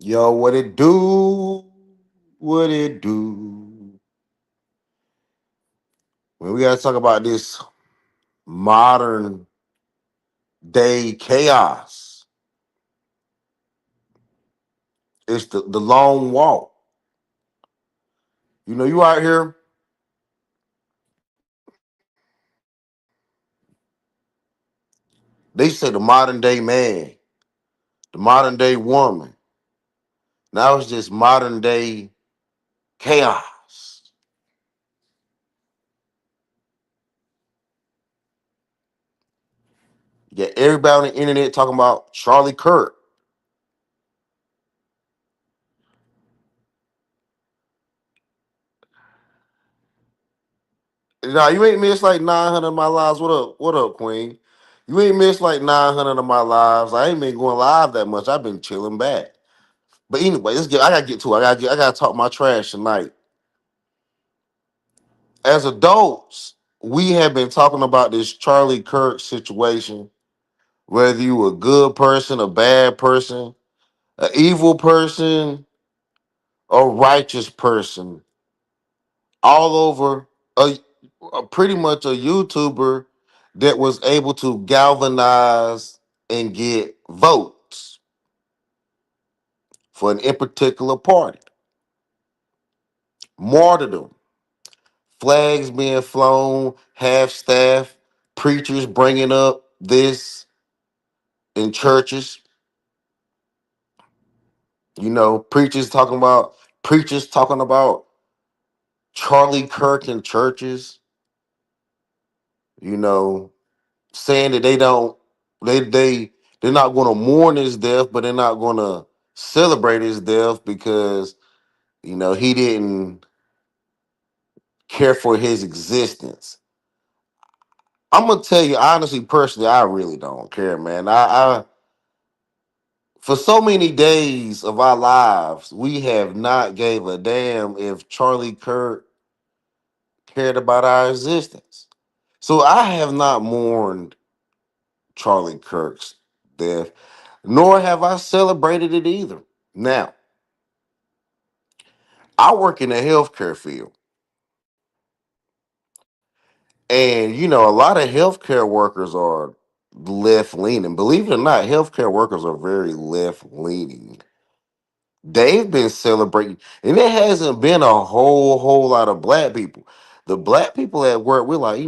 Yo, what it do? What it do? When we gotta talk about this modern day chaos, it's the long walk. You out here, they say the modern day man, the modern day woman. Now it's just modern day chaos. You got everybody on the internet talking about Charlie Kirk. Nah, you ain't missed like 900 of my lives. What up? What up, Queen? You ain't missed like 900 of my lives. I ain't been going live that much. I've been chilling back. But anyway, let's get. I gotta get to it. I gotta talk my trash tonight. As adults, we have been talking about this Charlie Kirk situation. Whether you a good person, a bad person, an evil person, a righteous person, all over pretty much a YouTuber that was able to galvanize and get votes for an in particular party. Martyrdom, flags being flown, half staff, preachers bringing up this in churches. Preachers talking about Charlie Kirk in churches. You know, saying that they're not going to mourn his death, but they're not going to celebrate his death because he didn't care for his existence. I'm gonna tell you honestly, personally, I really don't care, man. I for so many days of our lives, we have not gave a damn if Charlie Kirk cared about our existence. So I have not mourned Charlie Kirk's death, nor have I celebrated it either. Now, I work in the healthcare field, and a lot of healthcare workers are left leaning. Believe it or not, healthcare workers are very left leaning. They've been celebrating, and it hasn't been a whole lot of black people. The black people at work, we're like,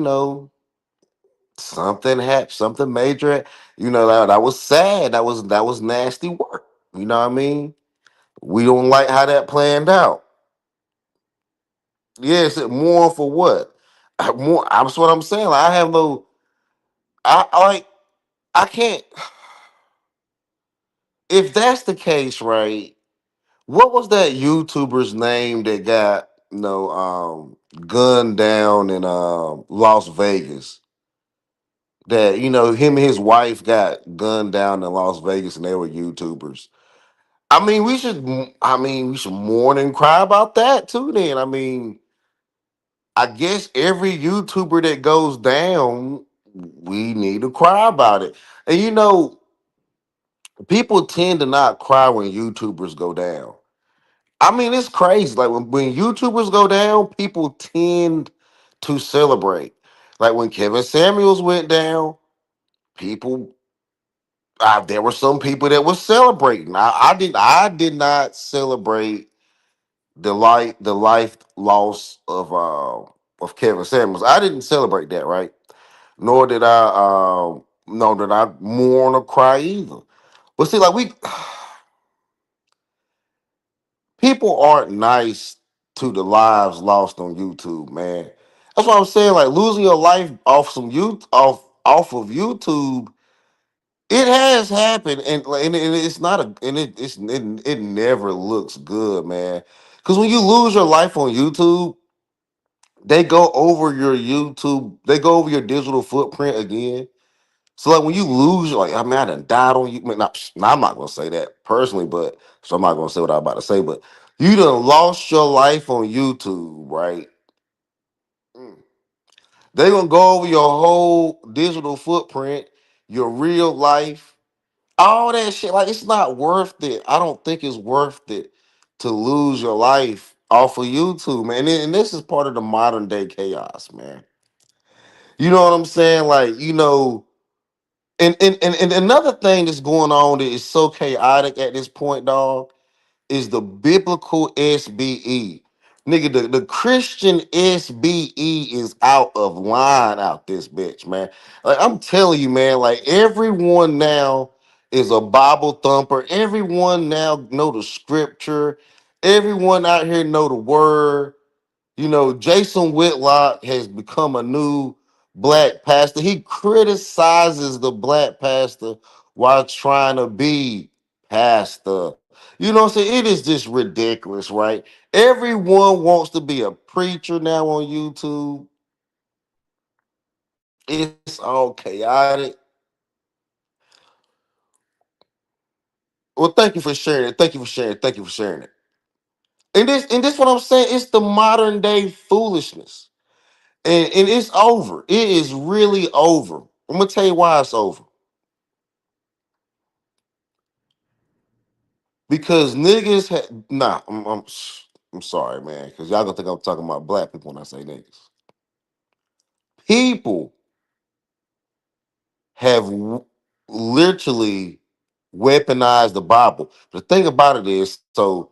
something happened, something major. That was sad. That was nasty work. You know what I mean? We don't like how that planned out. Yes, more for what? More. That's what I'm saying. Like, I have no. I like. I can't. If that's the case, right? What was that YouTuber's name that got gunned down in Las Vegas? That him and his wife got gunned down in Las Vegas, and they were YouTubers. We should mourn and cry about that too. Then I guess every YouTuber that goes down, we need to cry about it. And people tend to not cry when YouTubers go down. It's crazy. Like when YouTubers go down, people tend to celebrate. Like when Kevin Samuels went down, people there were some people that were celebrating. I did not celebrate the life loss of Kevin Samuels. I didn't celebrate that, right? Nor did I mourn or cry either. But see, like we people aren't nice to the lives lost on YouTube, man. That's what I'm saying. Like losing your life off of YouTube, it has happened, and it's not a and it never looks good, man. Because when you lose your life on YouTube, they go over your digital footprint again. So like when you lose, like I done died on you. I'm not gonna say that personally, but so I'm not gonna say what I'm about to say. But you done lost your life on YouTube, right? Mm. They gonna go over your whole digital footprint, your real life. All that shit, like it's not worth it. I don't think it's worth it to lose your life off of YouTube, man. And this is part of the modern day chaos, man. You know what I'm saying? Like, and another thing that's going on that is so chaotic at this point, dog, is the biblical SBE. Nigga, the Christian SBE is out of line out this bitch, man. Like I'm telling you, man, like everyone now is a Bible thumper. Everyone now know the scripture. Everyone out here know the word. Jason Whitlock has become a new black pastor. He criticizes the black pastor while trying to be pastor. You know what I'm saying? It is just ridiculous, right? Everyone wants to be a preacher now on YouTube. It's all chaotic. Well, thank you for sharing it. Thank you for sharing it. Thank you for sharing it. And this what I'm saying. It's the modern day foolishness. And it's over. It is really over. I'm gonna tell you why it's over. Because niggas nah, I'm sorry, man. Because y'all gonna think I'm talking about black people when I say niggas. People have literally weaponized the Bible. The thing about it is, so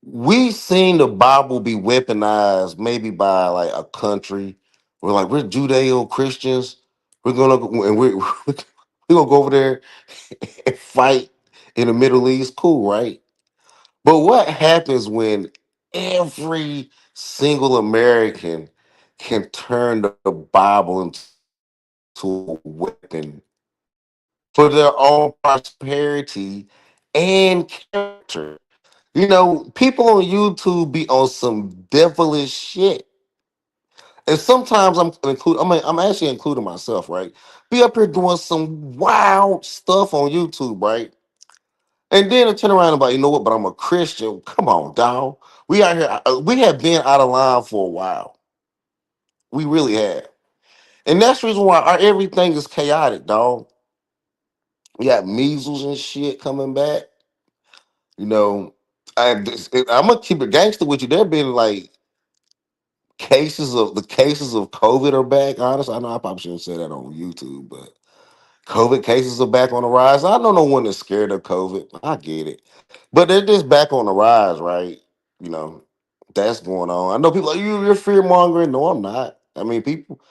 we seen the Bible be weaponized maybe by like a country. We're Judeo Christians. We're gonna and we're gonna go over there and fight in the Middle East. Cool, right? But what happens when every single American can turn the Bible into a weapon for their own prosperity and character? People on YouTube be on some devilish shit. And sometimes I'm actually including myself, right? Be up here doing some wild stuff on YouTube, right? And then I turn around and be like, you know what? But I'm a Christian. Come on, dog. We out here. We have been out of line for a while. We really have, and that's the reason why everything is chaotic, dog. We got measles and shit coming back. You know, I'm gonna keep it gangster with you. There been like cases of COVID are back. Honestly, I know I probably shouldn't say that on YouTube, but COVID cases are back on the rise. I don't know one that's scared of COVID. I get it. But they're just back on the rise, right? You know, that's going on. I know people like you're fear mongering. No, I'm not. I mean, people,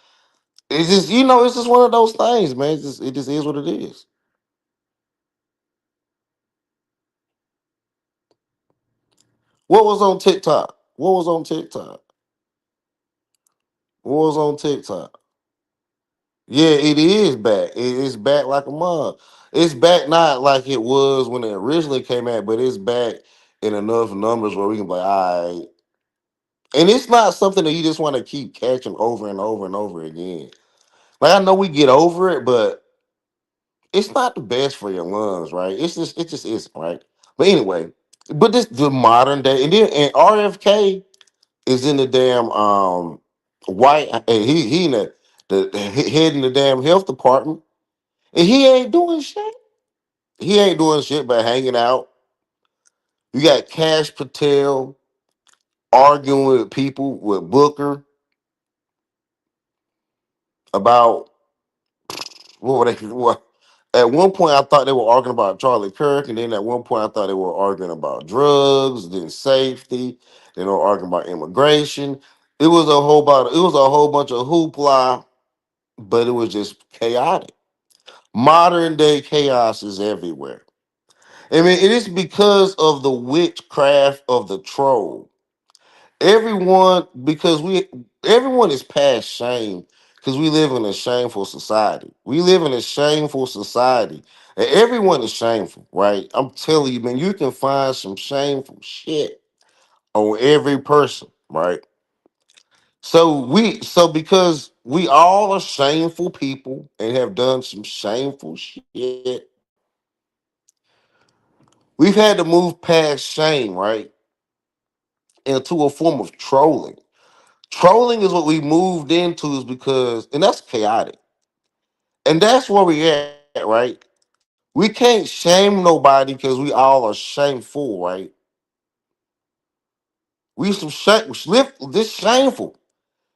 it's just one of those things, man. It just is what it is. What was on TikTok? What was on TikTok? What was on TikTok? Yeah, it is back. It's back like a mug. It's back not like it was when it originally came out, but it's back in enough numbers where we can be like, all right. And it's not something that you just want to keep catching over and over and over again. Like I know we get over it, but it's not the best for your lungs, right? It just isn't, right? But anyway, but this the modern day, and RFK is in the damn white. And he in the head in the damn health department, and he ain't doing shit. He ain't doing shit but hanging out. You got Cash Patel arguing with people with Booker about what were they? What? At one point, I thought they were arguing about Charlie Kirk, and then at one point, I thought they were arguing about drugs, then safety. Then they were arguing about immigration. It was a whole bunch of hoopla, but it was just chaotic. Modern day chaos is everywhere. I mean, it is because of the witchcraft of the troll. Everyone is past shame because we live in a shameful society. We live in a shameful society. And everyone is shameful, right? I'm telling you, man, you can find some shameful shit on every person, right? So because we all are shameful people and have done some shameful shit, we've had to move past shame, right? Into a form of trolling. Trolling is what we moved into, is because, and that's chaotic. And that's where we at, right? We can't shame nobody because we all are shameful, right? We some shame, this shameful.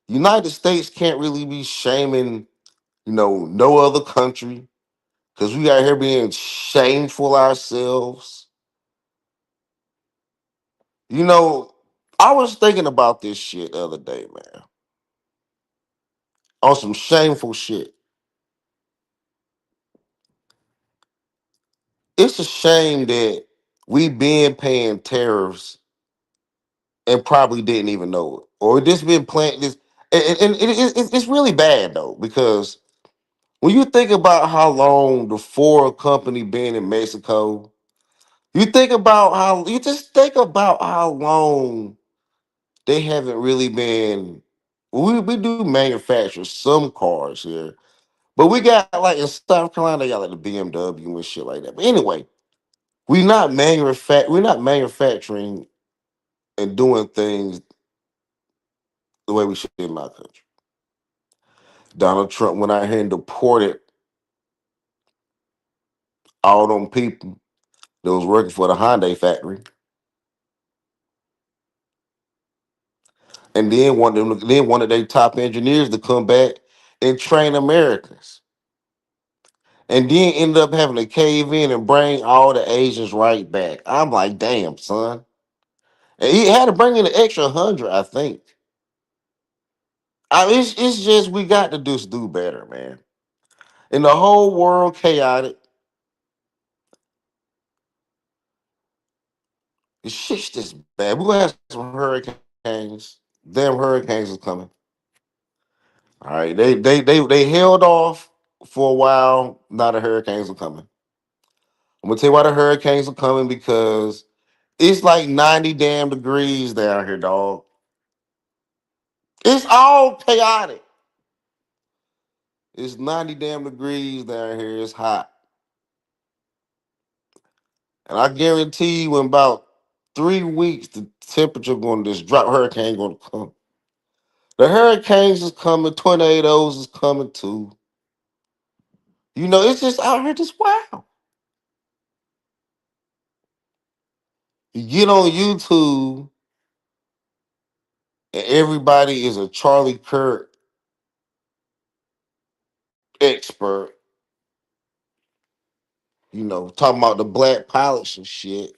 United States can't really be shaming, no other country because we out here being shameful ourselves. You know, I was thinking about this shit the other day, man, on some shameful shit. It's a shame that we been paying tariffs and probably didn't even know it, or this been playing this, and it's really bad though because when you think about how long the Ford company been in Mexico, you just think about how long they haven't really been. We do manufacture some cars here, but we got like in South Carolina, they got like the BMW and shit like that. But anyway, we're not manufacturing and doing things the way we should in my country. Donald Trump went out here and deported all them people that was working for the Hyundai factory, and then one of their top engineers to come back and train Americans, and then ended up having to cave in and bring all the Asians right back. I'm like, damn, son. And he had to bring in an extra 100, I think. It's just we got to do better, man. In the whole world chaotic, the shit's just bad. We're gonna have some hurricanes. Damn hurricanes is coming. All right, they held off for a while. Now the hurricanes are coming. I'm gonna tell you why the hurricanes are coming because it's like 90 damn degrees down here, dog. It's all chaotic. It's 90 damn degrees down here. It's hot, and I guarantee you, in about 3 weeks, the temperature going to this drop. Hurricane going to come. The hurricanes is coming. Tornadoes is coming too. It's just out here just wow. You get on YouTube and everybody is a Charlie Kirk expert, talking about the black pilots and shit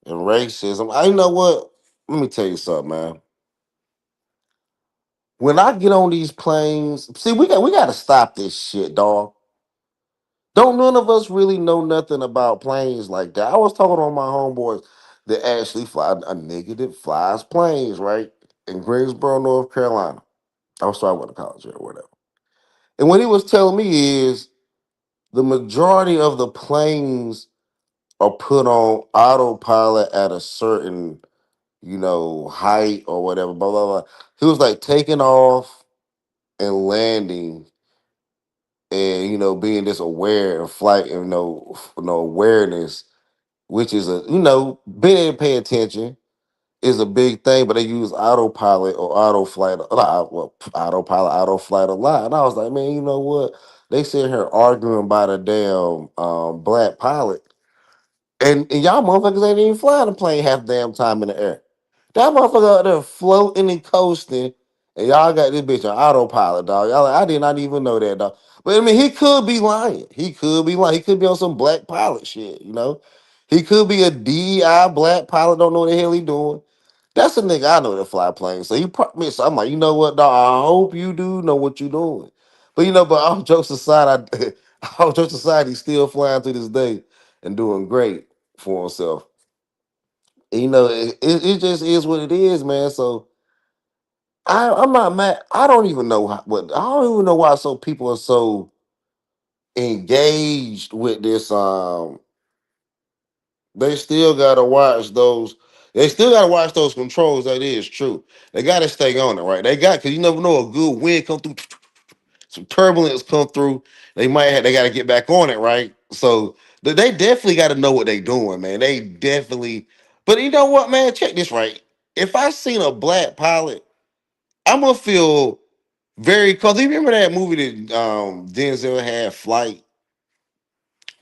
and racism. I know what? Let me tell you something, man. When I get on these planes, see, we got to stop this shit, dog. Don't none of us really know nothing about planes like that. I was talking to my homeboys that actually fly a nigga that flies planes, right? In Greensboro, North Carolina. I was sorry, I went to college there or whatever. And what he was telling me is the majority of the planes are put on autopilot at a certain, height or whatever, blah, blah, blah. He was like taking off and landing and, being this aware of flight and, awareness, which is being able to pay attention is a big thing, but they use autopilot or auto flight, autopilot, auto flight a lot. And I was like, man, you know what? They sit here arguing about a damn black pilot, and y'all motherfuckers ain't even flying a plane half the damn time in the air. That motherfucker out there floating and coasting, and y'all got this bitch on autopilot, dog. Y'all like, I did not even know that, dog. But I mean, he could be lying. He could be lying. He could be on some black pilot shit. He could be a DEI black pilot, don't know what the hell he doing. That's a nigga I know that fly planes. So he probably so I'm like, you know what, dog? I hope you do know what you're doing. But all jokes aside, all jokes aside, he's still flying to this day and doing great for himself. It just is what it is, man. So I'm not mad. I don't even know I don't even know why so people are so engaged with this. They still gotta watch those. They still gotta watch those controls. That is true. They gotta stay on it, right? Because you never know a good wind come through, some turbulence come through. They gotta get back on it, right? So they definitely gotta know what they doing, man. They definitely. But you know what, man? Check this right. If I seen a black pilot, I'm gonna feel very. Cause you remember that movie that Denzel had, Flight,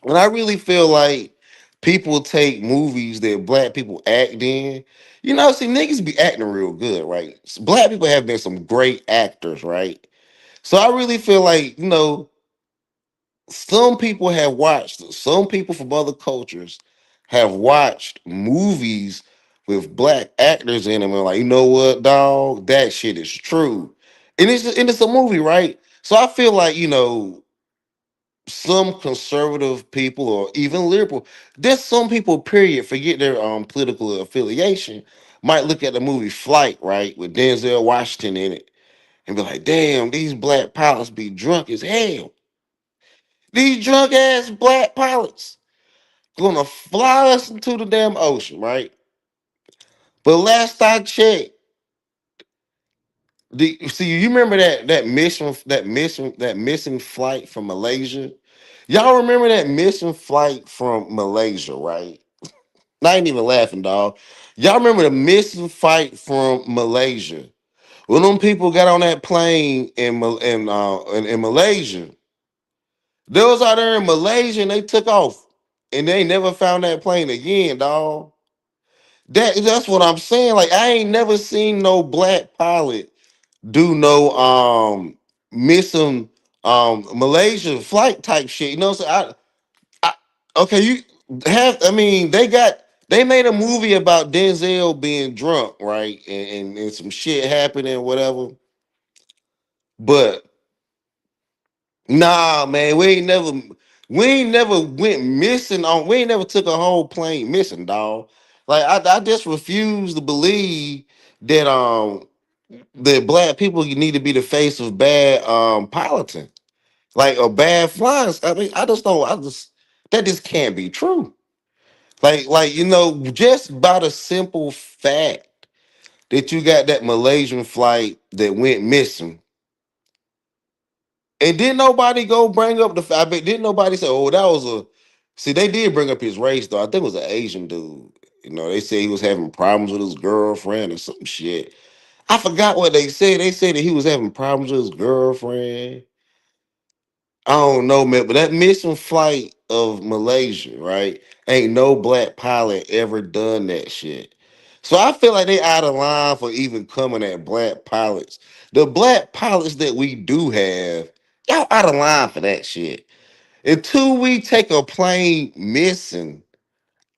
And I really feel like people take movies that black people act in. You know, see, niggas be acting real good, right? Black people have been some great actors, right? So I really feel like, some people have watched, some people from other cultures have watched movies with black actors in them and like, you know what, dog, that shit is true. And it's a movie, right? So I feel like, some conservative people or even liberal, there's some people, period, forget their political affiliation, might look at the movie Flight, right, with Denzel Washington in it, and be like, damn, these black pilots be drunk as hell. These drunk ass black pilots gonna fly us into the damn ocean, right? But last I checked, see, you remember that missing flight from Malaysia? Y'all remember that missing flight from Malaysia, right? I ain't even laughing, dog. Y'all remember the missing flight from Malaysia? When them people got on that plane in Malaysia, they was out there in Malaysia and they took off, and they never found that plane again, dog. That's what I'm saying. Like I ain't never seen no black pilot do no missing Malaysia flight type shit. You know what I'm saying? Okay, you have. I mean, they made a movie about Denzel being drunk, right? And some shit happening, whatever. But nah, man, we ain't never went missing on. We ain't never took a whole plane missing, dog. Like I just refuse to believe that that black people need to be the face of bad piloting, like a bad flying. I mean, I just don't. I just that just can't be true. Like just by the simple fact that you got that Malaysian flight that went missing, and didn't nobody go bring up the fact? Didn't nobody say, "Oh, that was a." See, they did bring up his race though. I think it was an Asian dude. They said he was having problems with his girlfriend or some shit. I forgot what they said. They said that he was having problems with his girlfriend. I don't know, man, but that mission flight of Malaysia, right? Ain't no black pilot ever done that shit. So I feel like they out of line for even coming at black pilots. The black pilots that we do have, y'all out of line for that shit. Until we take a plane missing,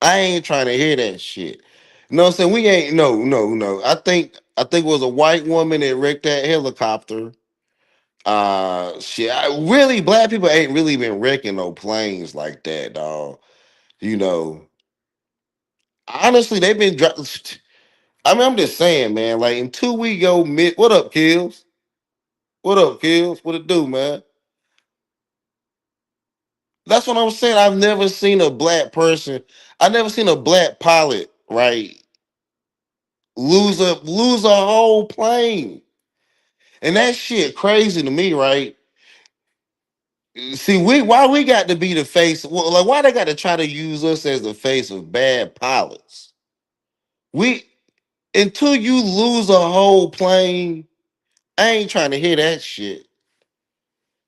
I ain't trying to hear that shit. You know what I'm saying? We ain't no. I think it was a white woman that wrecked that helicopter. Shit. Really, black people ain't really been wrecking no planes like that, dog. You know, honestly, they've been. I mean, I'm just saying, man. Like until we go mid. What up, Kills? What up, Kills? What it do, man? That's what I'm saying. I've never seen a black person. I never seen a black pilot, right? Lose a whole plane, and that shit crazy to me, right? See, why we got to be the face? Well, like, why they got to try to use us as the face of bad pilots? We Until you lose a whole plane, I ain't trying to hear that shit.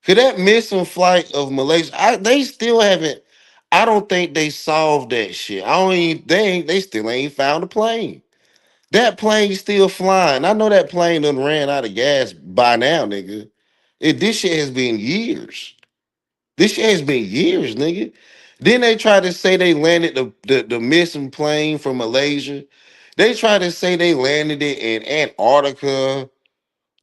Cause that missing flight of Malaysia, they still haven't. I don't think they solved that shit. I don't even. They still ain't found a plane. That plane still flying. I know that plane done ran out of gas by now, nigga. This shit has been years. This shit has been years, nigga. Then they try to say they landed the missing plane from Malaysia. They try to say they landed it in Antarctica.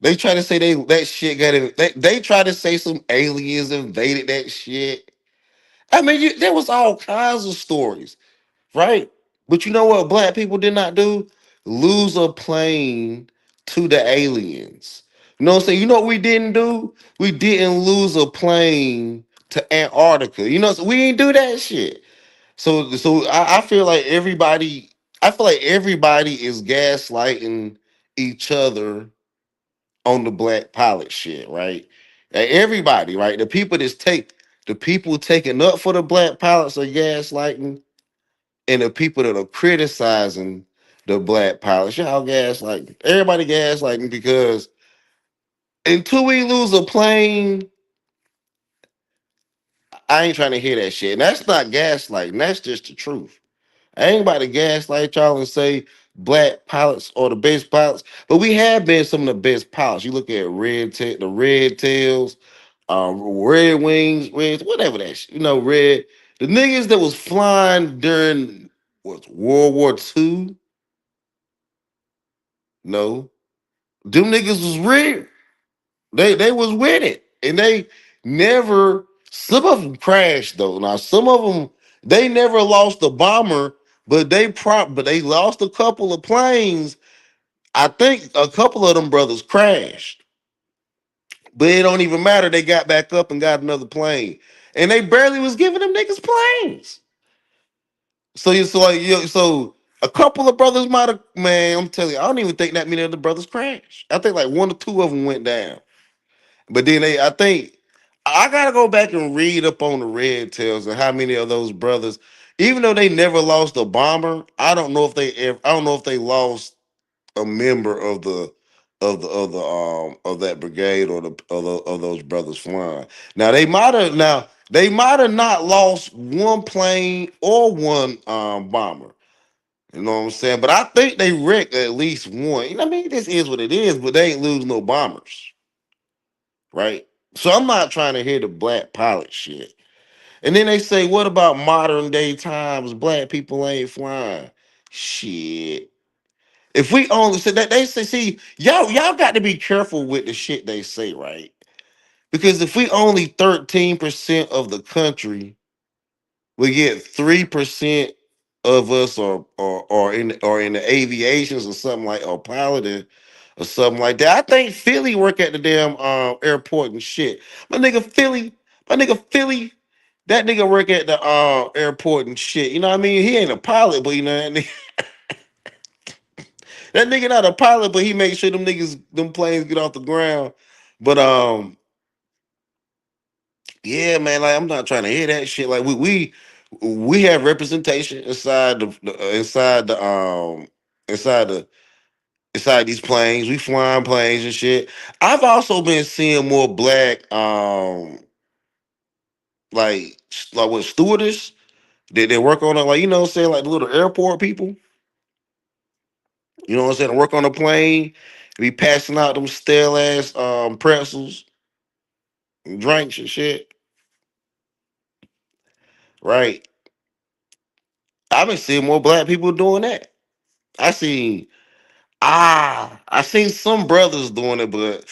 They try to say that shit got in. They try to say some aliens invaded that shit. I mean, there was all kinds of stories, right? But you know what black people did not do? Lose a plane to the aliens. You know what I'm saying? You know what we didn't do? We didn't lose a plane to Antarctica. So we didn't do that shit. So I feel like everybody is gaslighting each other on the black pilot shit, right? Everybody, right? The people taking up for the black pilots are gaslighting, and the people that are criticizing the black pilots, y'all gaslighting. Everybody gaslighting because until we lose a plane, I ain't trying to hear that shit. And that's not gaslighting. That's just the truth. I ain't about to gaslight y'all and say black pilots are the best pilots, but we have been some of the best pilots. You look at the Red Tails, Red Wings, Reds, whatever that shit, Red. The niggas that was flying during World War II, no, them niggas was real. They was with it, and they never. Some of them crashed though. Now some of them they never lost a bomber, but they lost a couple of planes. I think a couple of them brothers crashed, but it don't even matter. They got back up and got another plane, and they barely was giving them niggas planes. So a couple of brothers might have, man. I'm telling you, I don't even think that many of the brothers crashed. I think like one or two of them went down. But then I think I gotta go back and read up on the Red Tails and how many of those brothers, even though they never lost a bomber, I don't know if they lost a member of that brigade or of those brothers flying. They might have not lost one plane or one bomber. You know what I'm saying? But I think they wrecked at least one. You know what I mean? This is what it is, but they ain't lose no bombers, right? So I'm not trying to hear the black pilot shit. And then they say, what about modern day times? Black people ain't flying. Shit. If we only said that, they say, see, y'all got to be careful with the shit they say, right? Because if we only 13% of the country, we get 3% of us or in the aviations or something like or piloting or something like that. I think Philly work at the damn airport and shit. My nigga Philly, that nigga work at the airport and shit. You know what I mean? He ain't a pilot, but that nigga not a pilot, but he makes sure them planes get off the ground. But yeah, man, like I'm not trying to hear that shit. Like we have representation inside the inside these planes. We flying planes and shit. I've also been seeing more black like with stewardess they work on it, like what I'm saying, like the little airport people. You know what I'm saying? Work on a plane, be passing out them stale ass pretzels and drinks and shit. Right. I've been seeing more black people doing that. I seen I seen some brothers doing it, but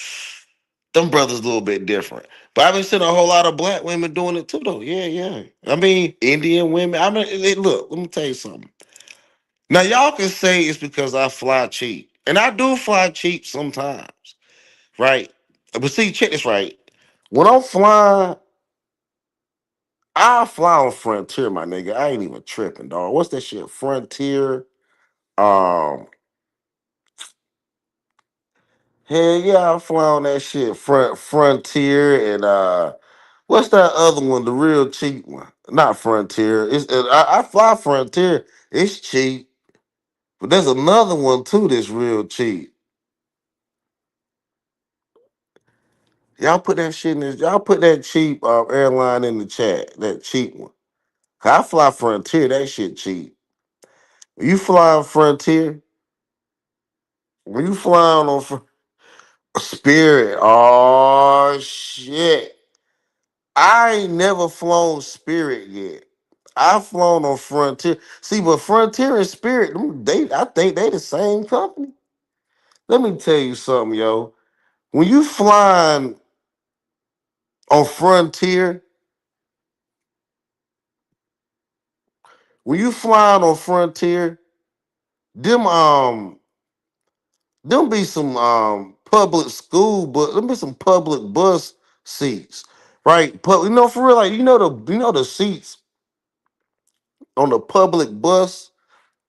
them brothers a little bit different. But I've been seeing a whole lot of black women doing it too, though. Yeah, yeah. I mean, Indian women. I mean, look, let me tell you something. Now, y'all can say it's because I fly cheap. And I do fly cheap sometimes, right? But see, check this right. When I'm flying, I fly on Frontier, my nigga. I ain't even tripping, dog. What's that shit? Frontier. Um, Hell yeah, I fly on that shit. Frontier and what's that other one? The real cheap one. Not Frontier. I fly Frontier. It's cheap. But there's another one too that's real cheap. Y'all put that cheap airline in the chat. That cheap one. 'Cause I fly Frontier. That shit cheap. When you fly on Frontier, when you flying on Spirit, oh shit. I ain't never flown Spirit yet. I've flown on Frontier. See, but Frontier and Spirit, I think they the same company. Let me tell you something, yo. When you flying on Frontier, when you flying on Frontier, them them be some public school, but them be some public bus seats, right? For real, like the seats on the public bus,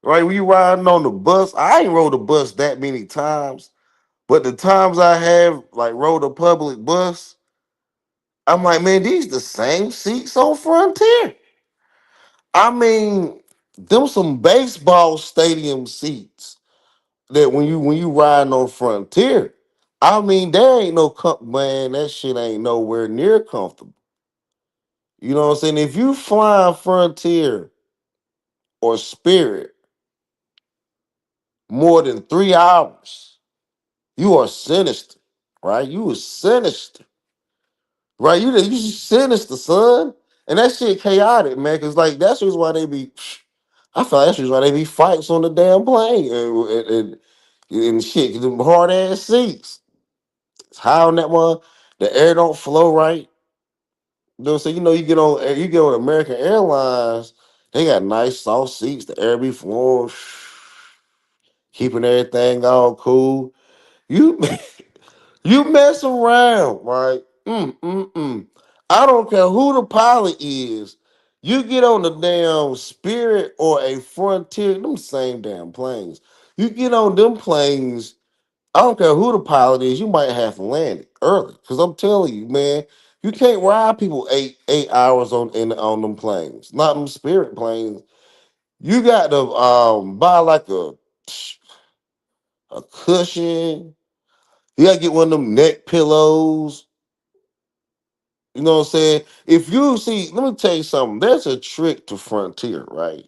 right? When you riding on the bus, I ain't rode the bus that many times, but the times I have like rode a public bus, I'm like, man, these the same seats on Frontier. I mean, them some baseball stadium seats that when you riding on Frontier, I mean, there ain't no man, that shit ain't nowhere near comfortable. You know what I'm saying? If you fly Frontier or Spirit more than 3 hours, you are sinister, right? You are sinister, right? You sinister, son. And that shit chaotic, man. Cause like that's the reason why they be. I feel like that's the reason why they be fights on the damn plane and shit. 'Cause them hard ass seats. It's high on that one. The air don't flow right. You know what I'm saying? You get on American Airlines. They got nice soft seats. The air be flowing, keeping everything all cool. You you mess around, right? I don't care who the pilot is. You get on the damn Spirit or a Frontier, them same damn planes. You get on them planes. I don't care who the pilot is. You might have to land it early, because I'm telling you, man, you can't ride people eight hours on them planes. Not them Spirit planes. You got to buy like a cushion. You gotta get one of them neck pillows. You know what I'm saying? If you see, let me tell you something. There's a trick to Frontier, right?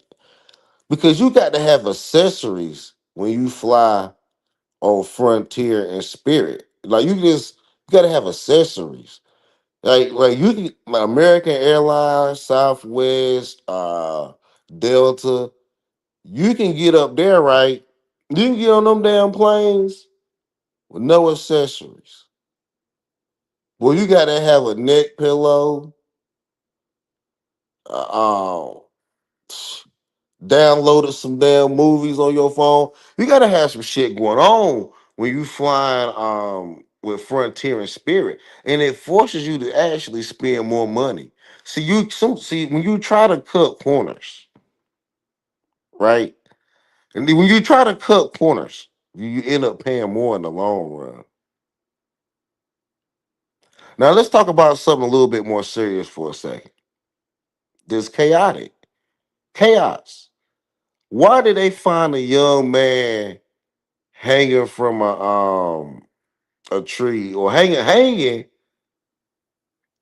Because you got to have accessories when you fly on Frontier and Spirit. Like you gotta have accessories. Like you can like American Airlines, Southwest, Delta. You can get up there, right? You can get on them damn planes with no accessories. Well, you gotta have a neck pillow, uh, downloaded some damn movies on your phone. You gotta have some shit going on when you flying with Frontier and Spirit, and it forces you to actually spend more money. See when you try to cut corners, right? And then when you try to cut corners, you end up paying more in the long run. Now let's talk about something a little bit more serious for a second. This chaos. Why did they find a young man hanging from a tree or hanging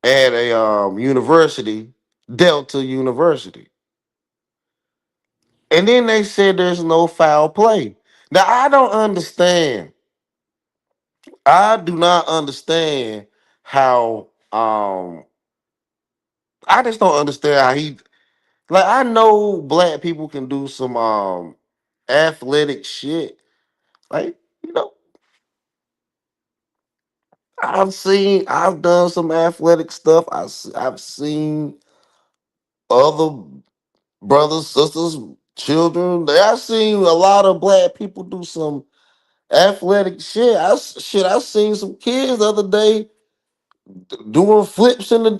at a university, Delta University? And then they said there's no foul play. Now I don't understand. I do not understand how I just don't understand how he like I know black people can do some athletic shit. Like, you know, I've done some athletic stuff. I've seen other brothers, sisters, children. I've seen a lot of black people do some athletic shit. I seen some kids the other day doing flips doing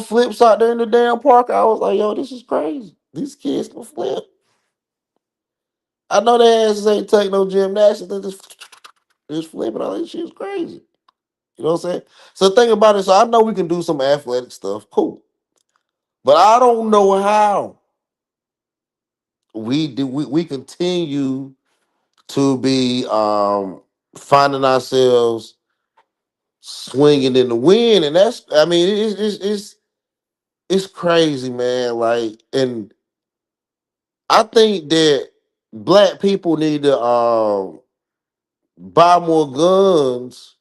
flips out there in the damn park. I was like, yo, this is crazy. These kids can flip. I know their asses ain't take no gymnastics. They just flipping. All this shit is crazy. You know what I'm saying? So think about it. So I know we can do some athletic stuff. Cool. But I don't know how we continue to be finding ourselves swinging in the wind, and that's I mean it's crazy, man. Like, and I think that black people need to buy more guns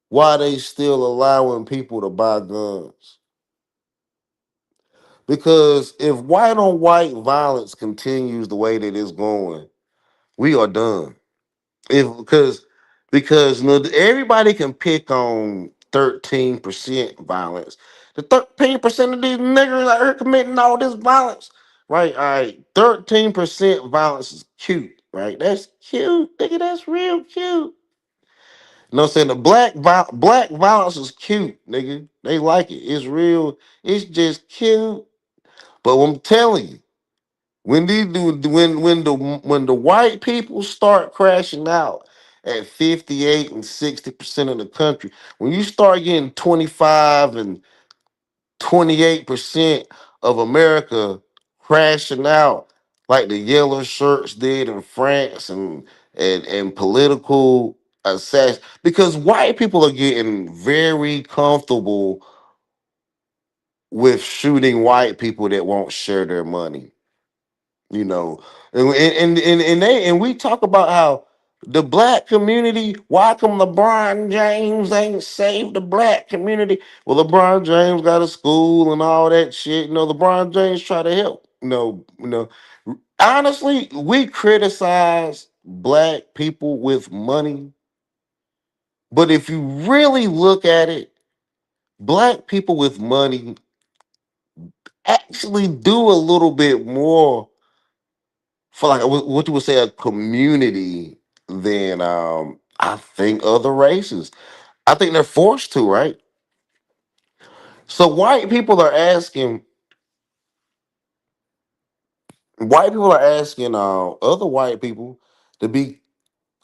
while they still allowing people to buy guns. Because if white on white violence continues the way that it's going, we are done. If because you know, everybody can pick on 13% violence. The 13% of these niggers out here committing all this violence. Right, all right. 13% violence is cute, right? That's cute, nigga. That's real cute. You know what I'm saying? The black violence is cute, nigga. They like it. It's real. It's just cute. But I'm telling you, when the white people start crashing out at 58 and 60% of the country, when you start getting 25 and 28% of America crashing out like the yellow shirts did in France and political assassin, because white people are getting very comfortable with shooting white people that won't share their money. You know, and we talk about how the black community, why come LeBron James ain't saved the black community? Well, LeBron James got a school and all that shit. You know, LeBron James try to help. Honestly, we criticize black people with money, but if you really look at it, black people with money actually do a little bit more for like what you would say a community than I think other races. I think they're forced to, right? So white people are asking other white people to be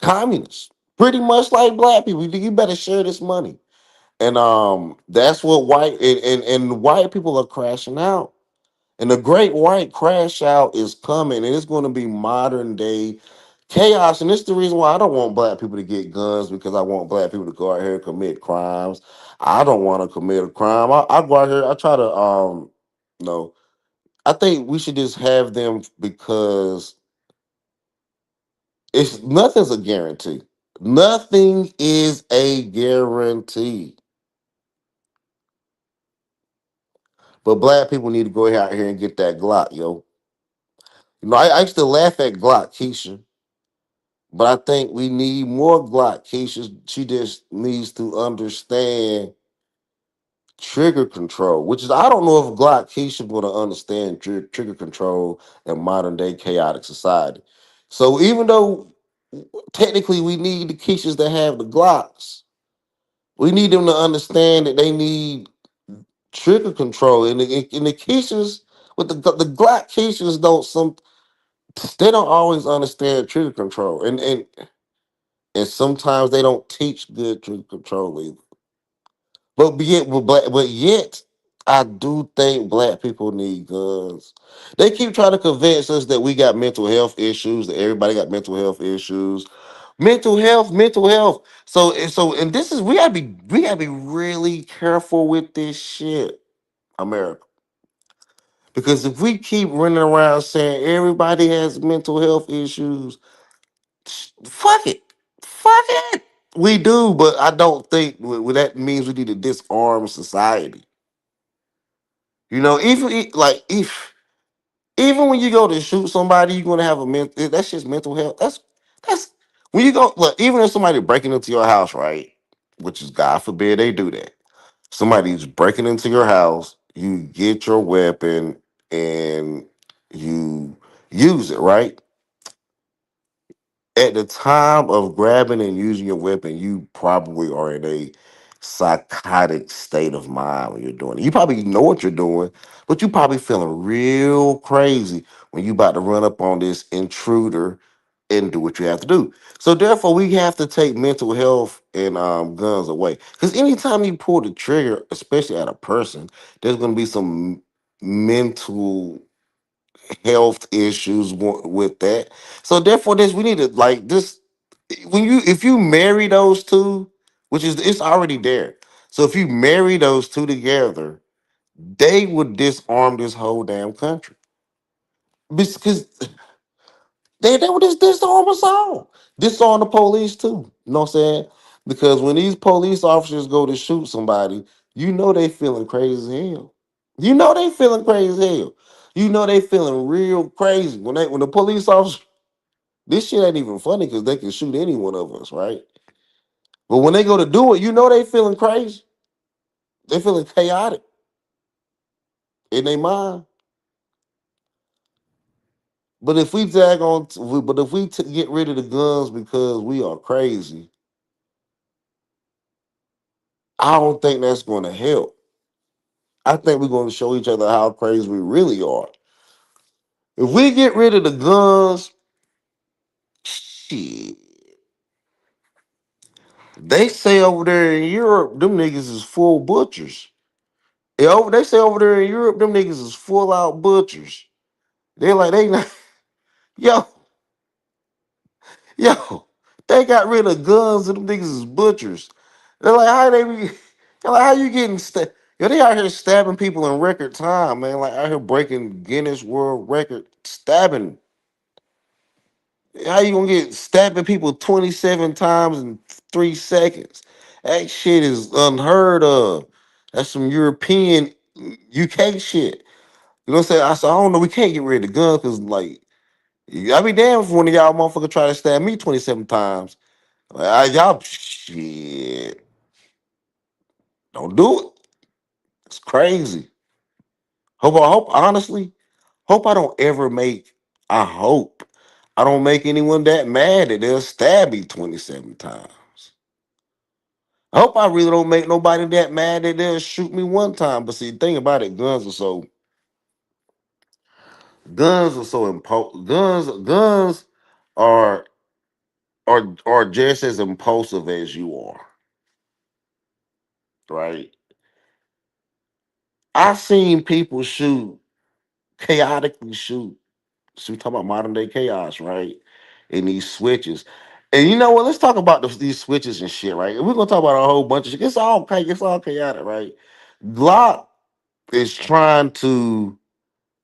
communists. Pretty much like black people. You better share this money. And that's what and white people are crashing out. And the great white crash out is coming, and it's going to be modern day chaos. And it's the reason why I don't want black people to get guns because I want black people to go out here and commit crimes. I don't want to commit a crime. I go out here. I try to no. I think we should just have them because it's nothing's a guarantee. Nothing is a guarantee. But black people need to go out here and get that Glock, yo. I used to laugh at Glock, Keisha. But I think we need more Glock. Keisha, she just needs to understand trigger control, which is I don't know if Glock Keisha going to understand trigger control in modern day chaotic society. So even though technically we need the Keishas that have the Glocks, we need them to understand that they need trigger control. And the Keishas with the Glock Keishas they don't always understand trigger control. And sometimes they don't teach good trigger control either. But yet, I do think black people need guns. They keep trying to convince us that we got mental health issues, that everybody got mental health issues. Mental health. And this is we gotta be really careful with this shit, America. Because if we keep running around saying everybody has mental health issues, fuck it. Fuck it. We do, but I don't think that means we need to disarm society. Even when you go to shoot somebody, you're gonna have that's just mental health. That's when you go look, even if somebody breaking into your house, right? Which is God forbid they do that. Somebody's breaking into your house, you get your weapon and you use it, right? At the time of grabbing and using your weapon, you probably are in a psychotic state of mind when you're doing it. You probably know what you're doing, but you probably feeling real crazy when you about to run up on this intruder and do what you have to do. So therefore, we have to take mental health and guns away. Because anytime you pull the trigger, especially at a person, there's going to be some mental health issues with that. So therefore, this we need to like this when you if you marry those two, which is it's already there. So if you marry those two together, they would disarm this whole damn country because they would just disarm us all. Disarm the police too. You know what I'm saying? Because when these police officers go to shoot somebody, you know they feeling crazy as hell. You know they feeling crazy as hell. You know they feeling real crazy when the police officer. This shit ain't even funny because they can shoot any one of us, right? But when they go to do it, you know they feeling crazy. They feeling chaotic in their mind. But if we tag on, but if we get rid of the guns because we are crazy, I don't think that's going to help. I think we're going to show each other how crazy we really are. If we get rid of the guns, shit. They say over there in Europe, them niggas is full butchers. They say over there in Europe, them niggas is full out butchers. They're like they not, yo, yo, they got rid of guns and them niggas is butchers. They're like, how they be, they're like, how you getting Yo, they out here stabbing people in record time, man. Like out here breaking Guinness World Record stabbing. How you gonna get stabbing people 27 times in 3 seconds? That shit is unheard of. That's some European UK shit. You know what I'm saying? I said, I don't know, we can't get rid of the gun because like I be damned if one of y'all motherfucker try to stab me 27 times. Like, y'all shit. Don't do it. It's crazy. I hope honestly, hope I don't ever make I hope I don't make anyone that mad that they'll stab me 27 times. I hope I really don't make nobody that mad that they'll shoot me one time. But see, the thing about it, guns are so guns are are just as impulsive as you are, right? I've seen people chaotically shoot. So we talk about modern day chaos, right? And these switches. And you know what? Let's talk about these switches and shit, right? We're gonna talk about a whole bunch of shit. It's all chaotic, right? Glock is trying to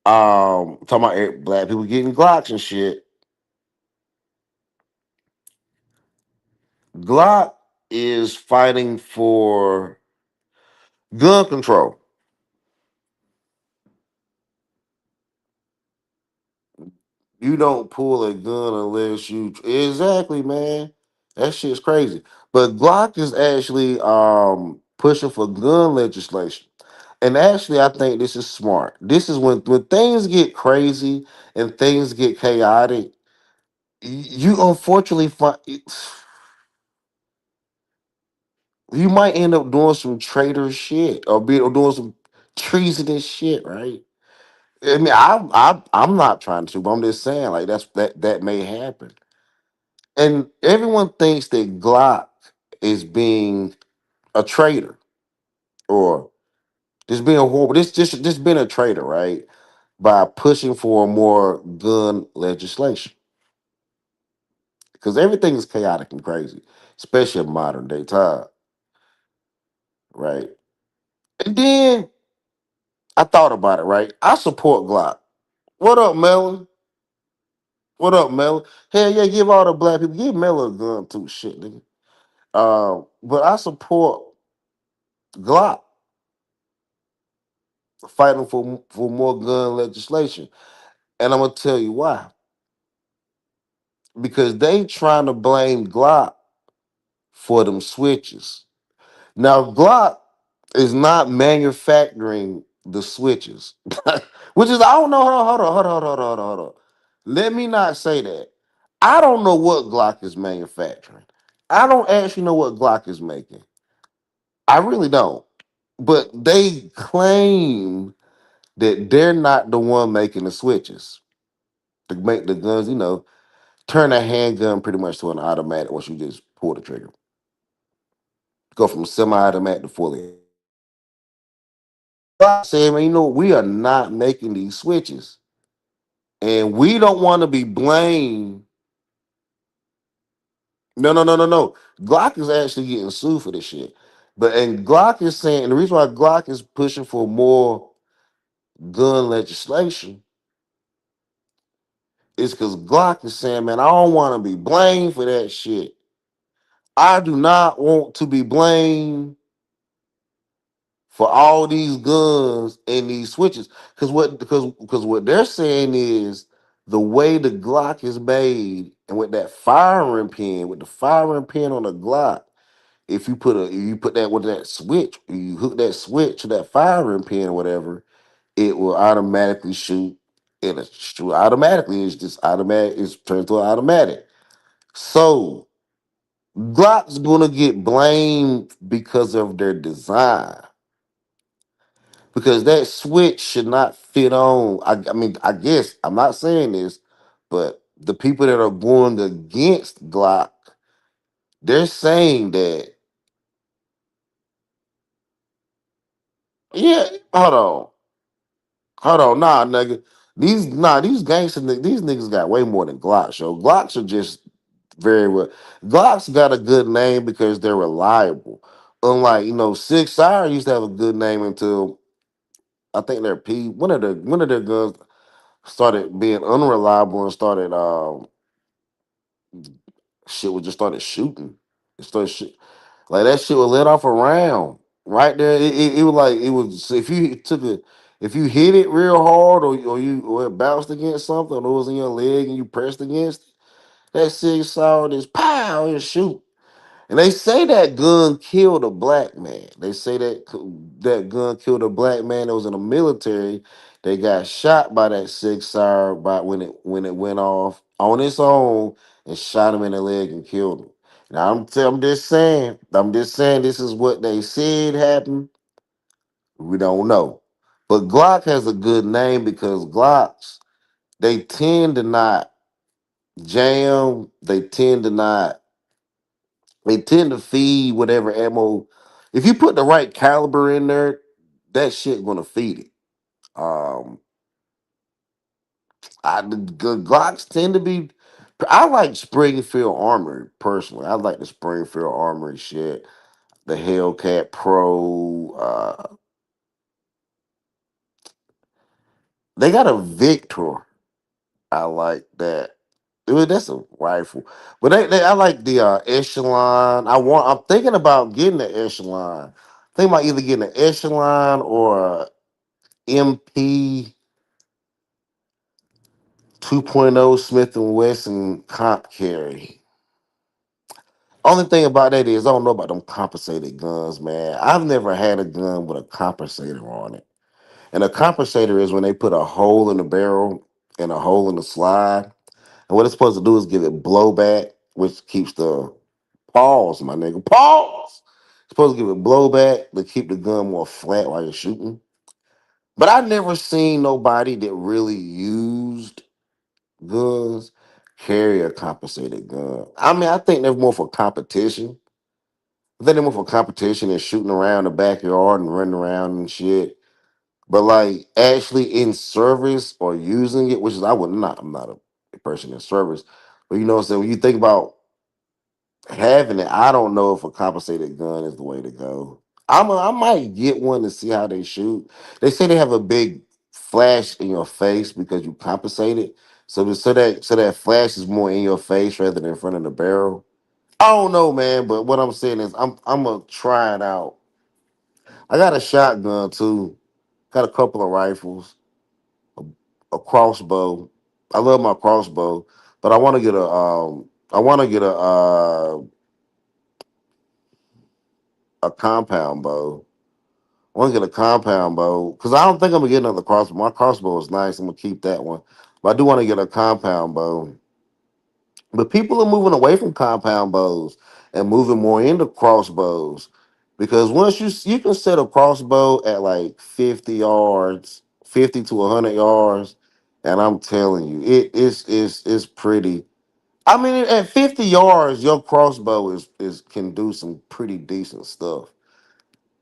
talking about black people getting Glocks and shit. Glock is fighting for gun control. You don't pull a gun unless you exactly, man. That shit's crazy. But Glock is actually pushing for gun legislation. And actually, I think this is smart. This is when things get crazy and things get chaotic. You unfortunately find you might end up doing some traitor shit or doing some treasonous shit, right? I mean, I'm not trying to, but I'm just saying like that may happen. And everyone thinks that Glock is being a traitor or just being horrible. This being a traitor, right? By pushing for more gun legislation. Because everything is chaotic and crazy, especially in modern day time, right? And then I thought about it, right? I support Glock. What up, Melon? What up, Melon? Hell yeah, give all the black people, give Melon a gun too, shit, nigga. But I support Glock fighting for more gun legislation. And I'm gonna tell you why. Because they trying to blame Glock for them switches. Now Glock is not manufacturing the switches, which is I don't know. Hold on. Let me not say that. I don't know what Glock is manufacturing. I don't actually know what Glock is making. I really don't. But they claim that they're not the one making the switches to make the guns. Turn a handgun pretty much to an automatic once you just pull the trigger. Go from semi-automatic to fully. I said, man, we are not making these switches. And we don't want to be blamed. No. Glock is actually getting sued for this shit. And Glock is saying, and the reason why Glock is pushing for more gun legislation is because Glock is saying, man, I don't want to be blamed for that shit. I do not want to be blamed for all these guns and these switches. Because what they're saying is the way the Glock is made and with that firing pin, with the firing pin on the Glock, if you put that with that switch, you hook that switch to that firing pin or whatever, it will automatically shoot. It'll shoot automatically. It's just automatic. It's turned to an automatic. So Glock's gonna get blamed because of their design. Because that switch should not fit on. I mean, I guess I'm not saying this, but the people that are going against Glock, they're saying that, yeah, hold on, nah, nigga. These gangsters, these niggas got way more than Glocks. So Glocks are just very well. Glocks got a good name because they're reliable, Unlike, Six Sauer used to have a good name until I think one of their guns started being unreliable and started shit was just started shooting. It started like that shit was let off a round right there. It was like it was if you hit it real hard or it bounced against something or it was in your leg and you pressed against it, that Six Sauer just pow and shoot. And they say that gun killed a black man. They say that gun killed a black man that was in the military. They got shot by that Six Sauer by when it went off on its own and shot him in the leg and killed him. Now I'm just saying this is what they said happened. We don't know. But Glock has a good name because Glocks, they tend to not jam. They tend to feed whatever ammo. If you put the right caliber in there, that shit gonna feed it. Um, the Glocks tend to be. I like Springfield Armory personally. I like the Springfield Armory shit. The Hellcat Pro. They got a Victor. I like that. Dude, that's a rifle. But I like the Echelon. I'm thinking about getting the Echelon. I think about either getting an Echelon or MP 2.0 Smith and Wesson comp carry. Only thing about that is I don't know about them compensated guns, man. I've never had a gun with a compensator on it. And a compensator is when they put a hole in the barrel and a hole in the slide. And what it's supposed to do is give it blowback, which keeps the pause, my nigga. Pause! It's supposed to give it blowback to keep the gun more flat while you're shooting. But I never seen nobody that really used guns carry a compensated gun. I mean, I think they're more for competition. I think they're more for competition and shooting around the backyard and running around and shit. But like actually in service or using it, which is I'm not a person in service. But you know what I'm saying? When you think about having it, I don't know if a compensated gun is the way to go. I might get one to see how they shoot. They say they have a big flash in your face because you compensate it. So that flash is more in your face rather than in front of the barrel. I don't know, man, but what I'm saying is I'm gonna try it out. I got a shotgun too. Got a couple of rifles, a, a crossbow. I love my crossbow, but I want to get a compound bow. I want to get a compound bow because I don't think I'm gonna get another crossbow. My crossbow is nice. I'm gonna keep that one, but I do want to get a compound bow. But people are moving away from compound bows and moving more into crossbows because once you can set a crossbow at like 50 yards, 50 to 100 yards, and I'm telling you, it's pretty. I mean, at 50 yards, your crossbow is can do some pretty decent stuff.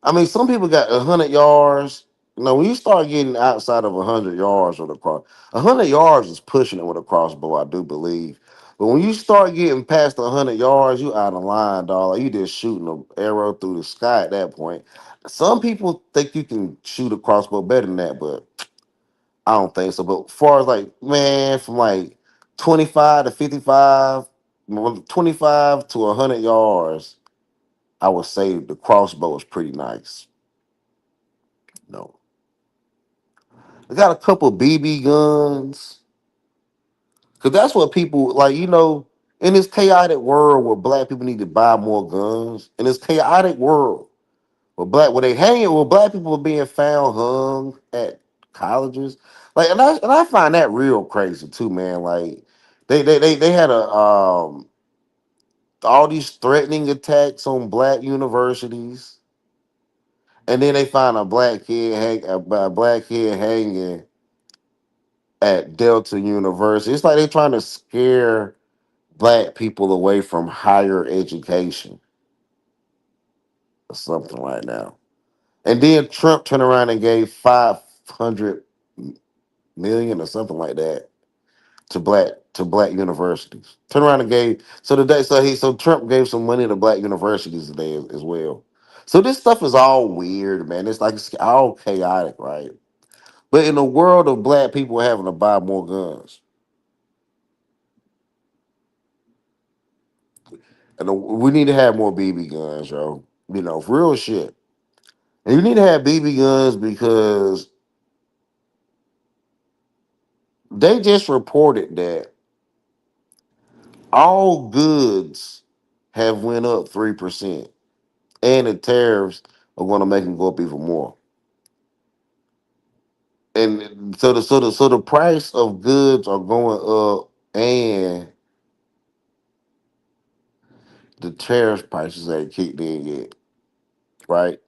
I mean, some people got 100 yards. When you start getting outside of 100 yards with a 100 yards is pushing it with a crossbow, I do believe. But when you start getting past 100 yards, you out of line, dog. Like, you just shooting an arrow through the sky at that point. Some people think you can shoot a crossbow better than that, but I don't think so. But as far as like, man, from like 25 to 55, 25 to 100 yards, I would say the crossbow is pretty nice. No. I got a couple BB guns. Cause that's what people like, in this chaotic world where black people need to buy more guns, in this chaotic world where black people are being found hung at colleges. Like and I find that real crazy too, man. Like they had a all these threatening attacks on black universities, and then they find a black kid hanging at Delta University. It's like they're trying to scare black people away from higher education or something right now. And then Trump turned around and gave 500 million or something like that to black universities. Turn around and gave so today so Trump gave some money to black universities today as well. So this stuff is all weird, man. It's like it's all chaotic, right? But in the world of black people having to buy more guns, and we need to have more BB guns, yo. You know, for real shit. And you need to have BB guns because they just reported that all goods have went up 3%, and the tariffs are going to make them go up even more. And so the price of goods are going up, and the tariff prices ain't kicked in yet, right?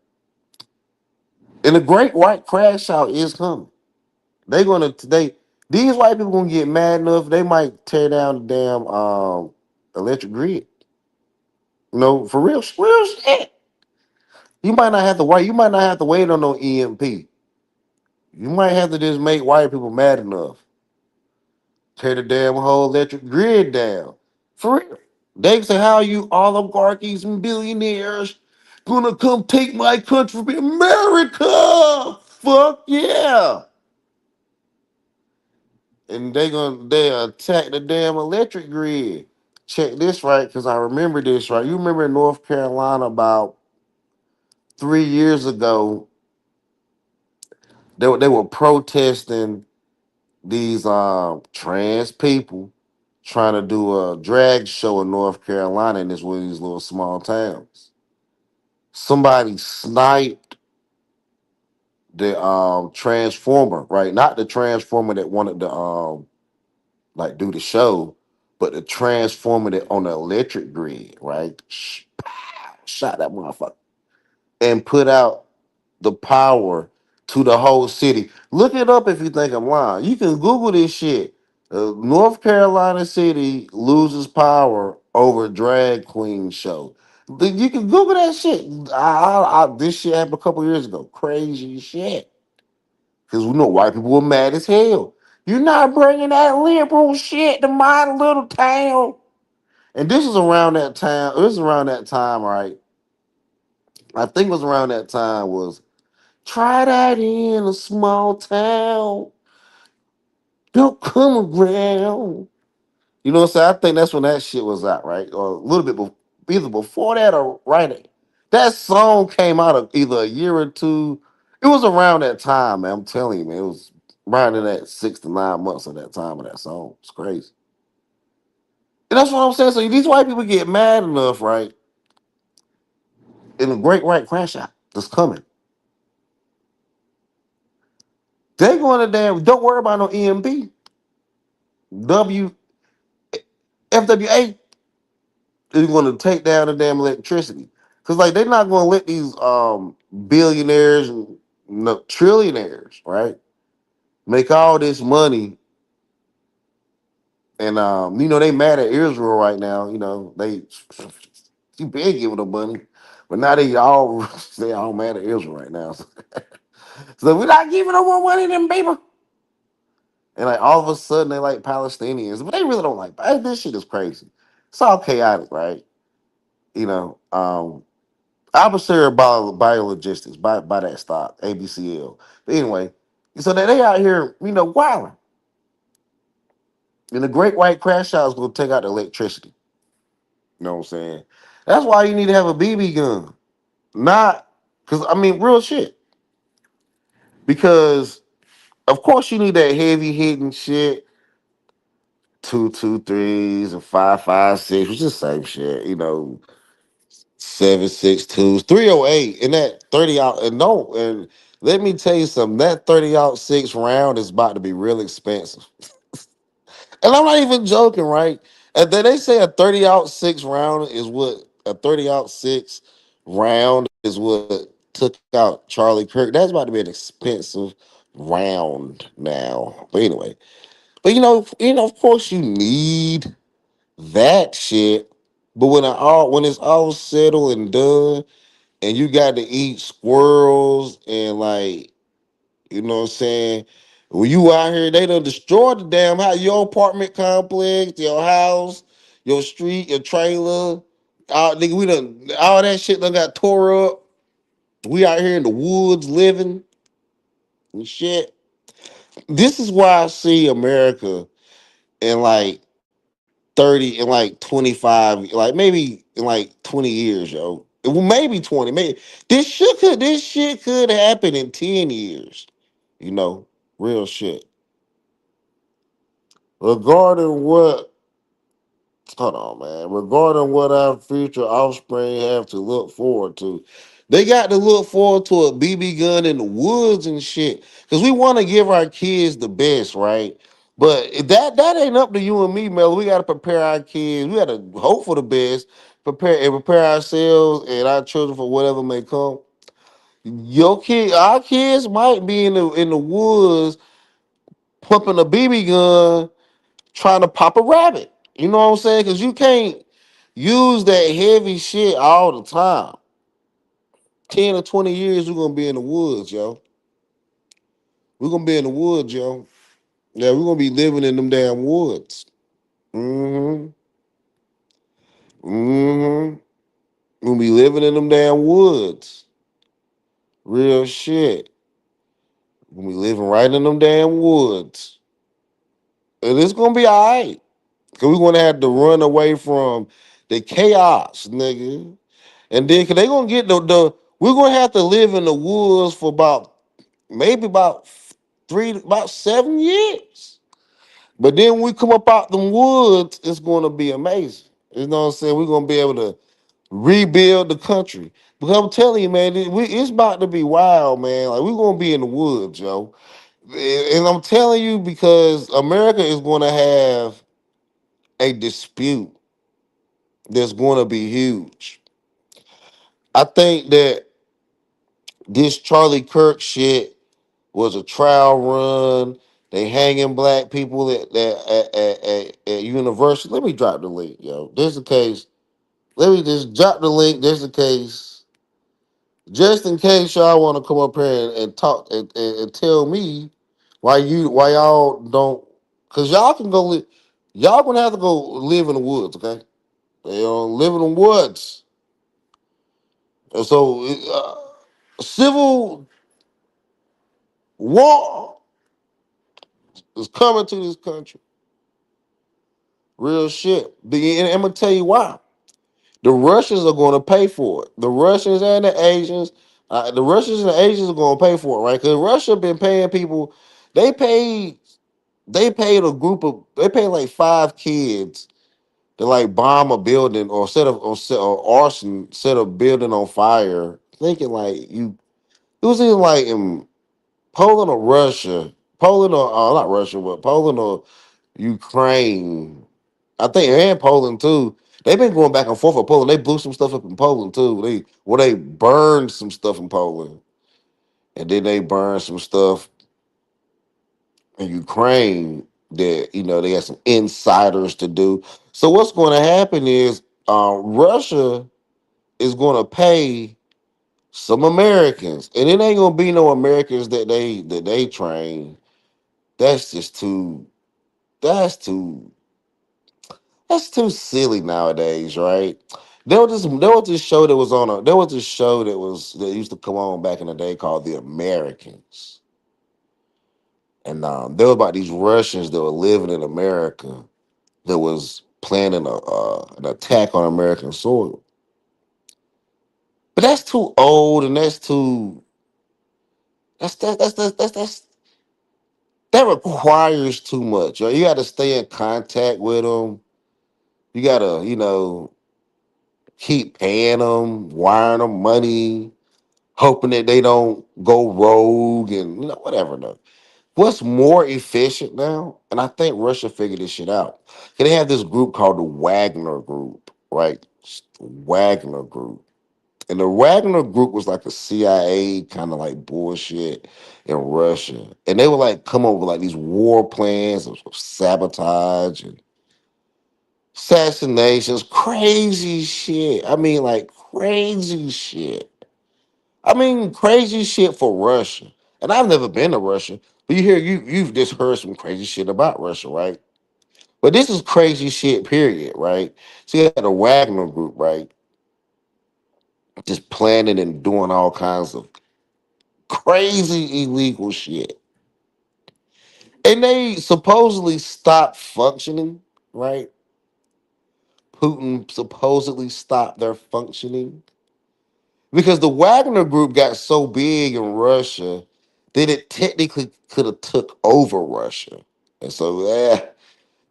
And the great white crash out is coming. They these white people gonna get mad enough they might tear down the damn electric grid. You know, for real shit. You might not have to wait. You might not have to wait on no EMP. You might have to just make white people mad enough. Tear the damn whole electric grid down. For real. They say, how you oligarchies and billionaires gonna come take my country from America? Fuck yeah. And they attack the damn electric grid. Check this right, because I remember this right. You remember in North Carolina about 3 years ago, they were protesting these trans people trying to do a drag show in North Carolina, and it's one of these little small towns. Somebody sniped the transformer, right? Not the transformer that wanted to like do the show, but the transformer that on the electric grid, right? Pow, shot that motherfucker and put out the power to the whole city. Look it up if you think I'm lying. You can Google this shit. North Carolina city loses power over drag queen show. You can Google that shit. This shit happened a couple years ago. Crazy shit. Because we know white people were mad as hell. You're not bringing that liberal shit to my little town. And this is around that time. This is around that time, right? I think it was around that time was try that in a small town. Don't come around. You know what I'm saying? I think that's when that shit was out, right? Or a little bit either before that or right. That song came out of either a year or two. It was around that time, man. I'm telling you, man. It was around in that 6 to 9 months of that time of that song. It's crazy. And that's what I'm saying. So these white people get mad enough, right? In the great white crash out that's coming. They going to damn, don't worry about no EMP. W FWA is going to take down the damn electricity. Cause like they're not going to let these billionaires and no, trillionaires, right, make all this money, and they mad at Israel right now. They you been giving them money, but now they all mad at Israel right now. So we're not giving them more money than people. And like all of a sudden they like Palestinians, but they really don't like. This shit is crazy. It's all chaotic, right? You know, Albacea Biologistics, buy that stock, ABCL. But anyway, so they out here, wilding. And the Great White Crash Out is gonna take out the electricity. You know what I'm saying? That's why you need to have a BB gun. Not because I mean real shit. Because of course you need that heavy hitting shit, 223s and 556, which is the same shit, 7.62s, 308, and that 30 out. And no, and let me tell you something, that 30 out six round is about to be real expensive. And I'm not even joking, right? And then they say a 30 out six round is what a 30 out six round is what took out Charlie Kirk. That's about to be an expensive round now. But anyway, but of course you need that shit. But when it's all settled and done, and you got to eat squirrels and like, you know what I'm saying? When you out here, they done destroyed the damn house, your apartment complex, your house, your street, your trailer. Nigga, we done all that shit done got tore up. We out here in the woods living and shit. This is why I see America in like 30 in like 25, like maybe in like 20 years, yo. Well, maybe 20. Maybe this shit could happen in 10 years. You know, real shit. Regarding what hold on, man. Regarding what our future offspring have to look forward to, they got to look forward to a BB gun in the woods and shit. Cause we want to give our kids the best, right? But that ain't up to you and me, Mel. We got to prepare our kids. We got to hope for the best, prepare ourselves and our children for whatever may come. Our kids might be in the woods pumping a BB gun trying to pop a rabbit. You know what I'm saying? Because you can't use that heavy shit all the time. 10 or 20 years, we're gonna be in the woods, yo. We're gonna be in the woods, yo. Yeah, we're gonna be living in them damn woods. Mm-hmm. Mm-hmm. We're gonna be living in them damn woods. Real shit. We're gonna be living right in them damn woods. And it's gonna be alright. Cause we're gonna have to run away from the chaos, nigga. And then, cause they gonna get the we're gonna have to live in the woods for about maybe about 7 years. But then when we come up out them woods, it's gonna be amazing. You know what I'm saying? We're gonna be able to rebuild the country. Because I'm telling you, man, it's about to be wild, man. Like we're gonna be in the woods, yo. And I'm telling you because America is gonna have a dispute that's gonna be huge. I think that this Charlie Kirk shit was a trial run. They hanging black people at university. Let me drop the link, yo. Just in case. Let me just drop the link just in case. Just in case y'all want to come up here and talk and tell me why y'all don't, cause y'all can go y'all gonna have to go live in the woods, okay? You know, live in the woods. And so civil war is coming to this country. Real shit. And I'm gonna tell you why. The Russians are going to pay for it. The Russians and the Asians, the Russians and the Asians are going to pay for it, right? Because Russia been paying people. They paid. They paid a group of. They paid like 5 kids to like bomb a building or arson, set a building on fire. Thinking like you. It was in like in Poland or Russia. Poland or not Russia, but Poland or Ukraine. I think and Poland too. They've been going back and forth with Poland. They blew some stuff up in Poland too. They burned some stuff in Poland, and then they burned some stuff in Ukraine that they had some insiders to do. So what's going to happen is Russia is going to pay some Americans, and it ain't going to be no Americans that they train. That's just too. That's too That's too silly nowadays, right? There was this show that was on a there was this show that used to come on back in the day called The Americans. And there was about these Russians that were living in America that was planning an attack on American soil. But that's too old and that requires too much. You got to stay in contact with them. You got to, keep paying them, wiring them money, hoping that they don't go rogue and whatever. No. What's more efficient now? And I think Russia figured this shit out. They have this group called the Wagner Group, right? Wagner Group. And the Wagner Group was like a CIA kind of like bullshit in Russia. And they would like come up with like these war plans of sabotage and assassinations, crazy shit. I mean, like crazy shit. I mean, crazy shit for Russia. And I've never been to Russia, but you've just heard some crazy shit about Russia, right? But this is crazy shit, period, right? So you got the Wagner group, right? just planning and doing all kinds of crazy illegal shit. And they supposedly stopped functioning, right? Putin supposedly stopped their functioning because the Wagner group got so big in Russia that it technically could have took over Russia. And so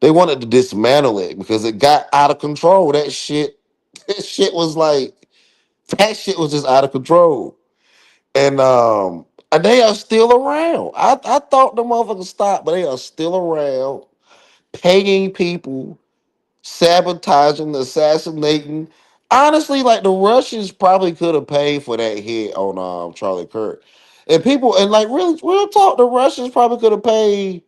they wanted to dismantle it because it got out of control. That shit was like that shit was just out of control. And they are still around. I thought the motherfuckers stopped, but they are still around, paying people, sabotaging, assassinating. Honestly, like the Russians probably could have paid for that hit on Charlie Kirk. And people and like really real talk, the Russians probably could have paid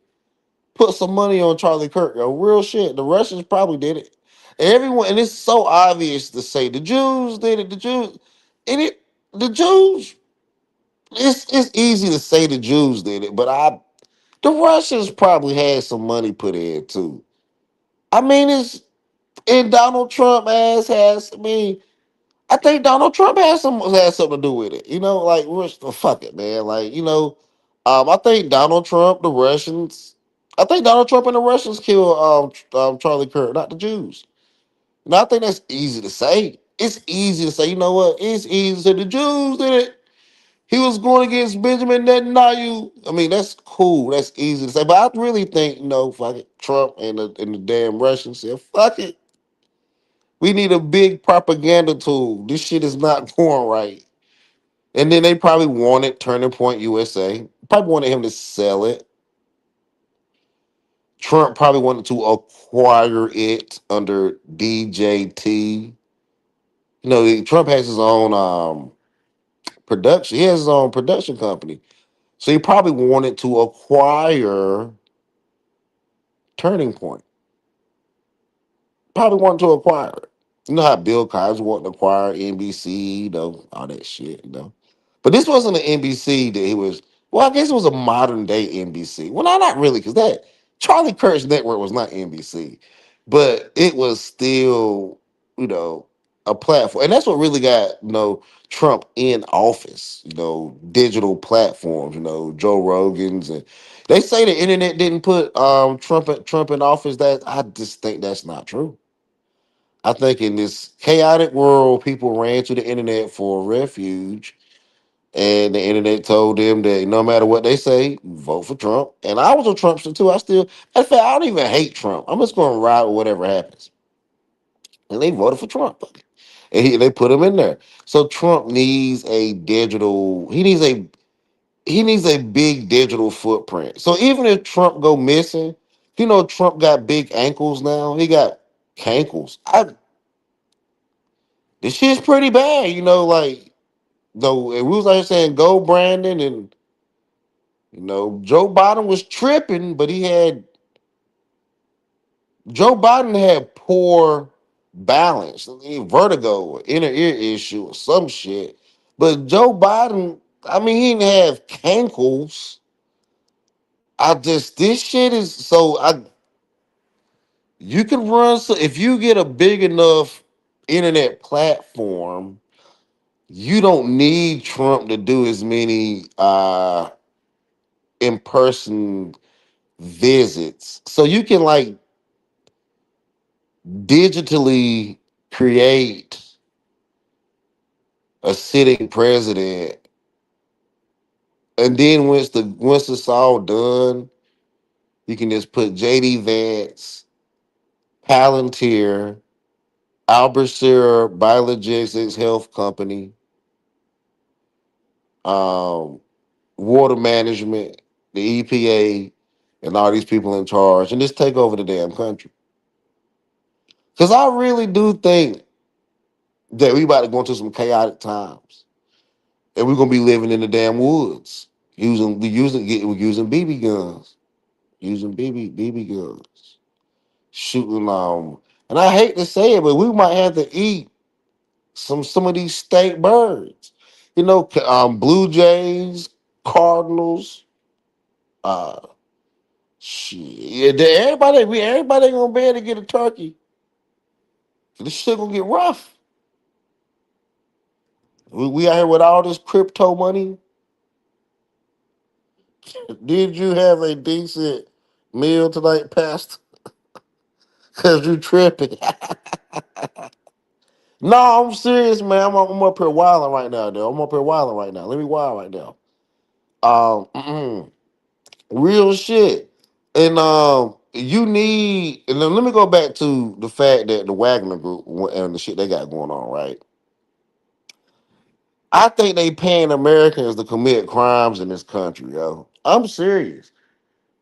put some money on Charlie Kirk. Yo, real shit. The Russians probably did it. Everyone and it's so obvious to say the Jews did it, the Jews and it the Jews it's easy to say the Jews did it, but the Russians probably had some money put in too. I mean, it's and Donald Trump ass has. I mean, I think Donald Trump has something to do with it. You know, like fuck it, man. Like I think Donald Trump, the Russians. I think Donald Trump and the Russians killed Charlie Kirk, not the Jews. And I think that's easy to say. It's easy to say. You know what? It's easy to say the Jews did it. He was going against Benjamin Netanyahu. I mean, that's cool. That's easy to say. But I really think, fuck it. Trump and the damn Russians said, fuck it. We need a big propaganda tool. This shit is not going right. And then they probably wanted Turning Point USA. Probably wanted him to sell it. Trump probably wanted to acquire it under DJT. Trump has his own production. He has his own production company. So he probably wanted to acquire Turning Point. Probably wanted to acquire it. You know how Bill Cosby wanted to acquire NBC, all that shit. But this wasn't an NBC that he was. Well, I guess it was a modern day NBC. Well, no, not really, because that Charlie Kirk's network was not NBC, but it was still, you know, a platform, and that's what really got Trump in office. Digital platforms. Joe Rogan's, and they say the internet didn't put Trump in office. That I just think that's not true. I think in this chaotic world, people ran to the internet for refuge, and the internet told them that no matter what they say, vote for Trump. And I was a Trumpster too. In fact, I don't even hate Trump. I'm just going to ride with whatever happens. And they voted for Trump, and they put him in there. So Trump needs a digital. He needs a big digital footprint. So even if Trump go missing, Trump got big ankles now. He got cankles. This shit's pretty bad, like though we was out here saying go Brandon, and Joe Biden was tripping, but Joe Biden had poor balance, vertigo, inner ear issue, or some shit. But Joe Biden, I mean, he didn't have cankles. This shit is so you can run, so if you get a big enough internet platform, you don't need Trump to do as many in person visits. So you can like digitally create a sitting president, and then once it's all done, you can just put JD Vance, Palantir, Albert Biologics Health Company, um, water management, the EPA, and all these people in charge, and just take over the damn country. Because I really do think that we about to go into some chaotic times, and we're gonna be living in the damn woods, using BB guns, using BB guns, shooting. And I hate to say it, but we might have to eat some of these state birds. Blue Jays, Cardinals. Uh, shit. Everybody ain't gonna be able to get a turkey. This shit gonna get rough. We out here with all this crypto money. Did you have a decent meal tonight, Pastor? Cause you tripping. No, I'm serious, man. I'm up here wilding right now, though. I'm up here wilding right now. Let me wild right now. Real shit. And you need. And then let me go back to the fact that the Wagner Group and the shit they got going on, right? I think they paying Americans to commit crimes in this country, yo. I'm serious.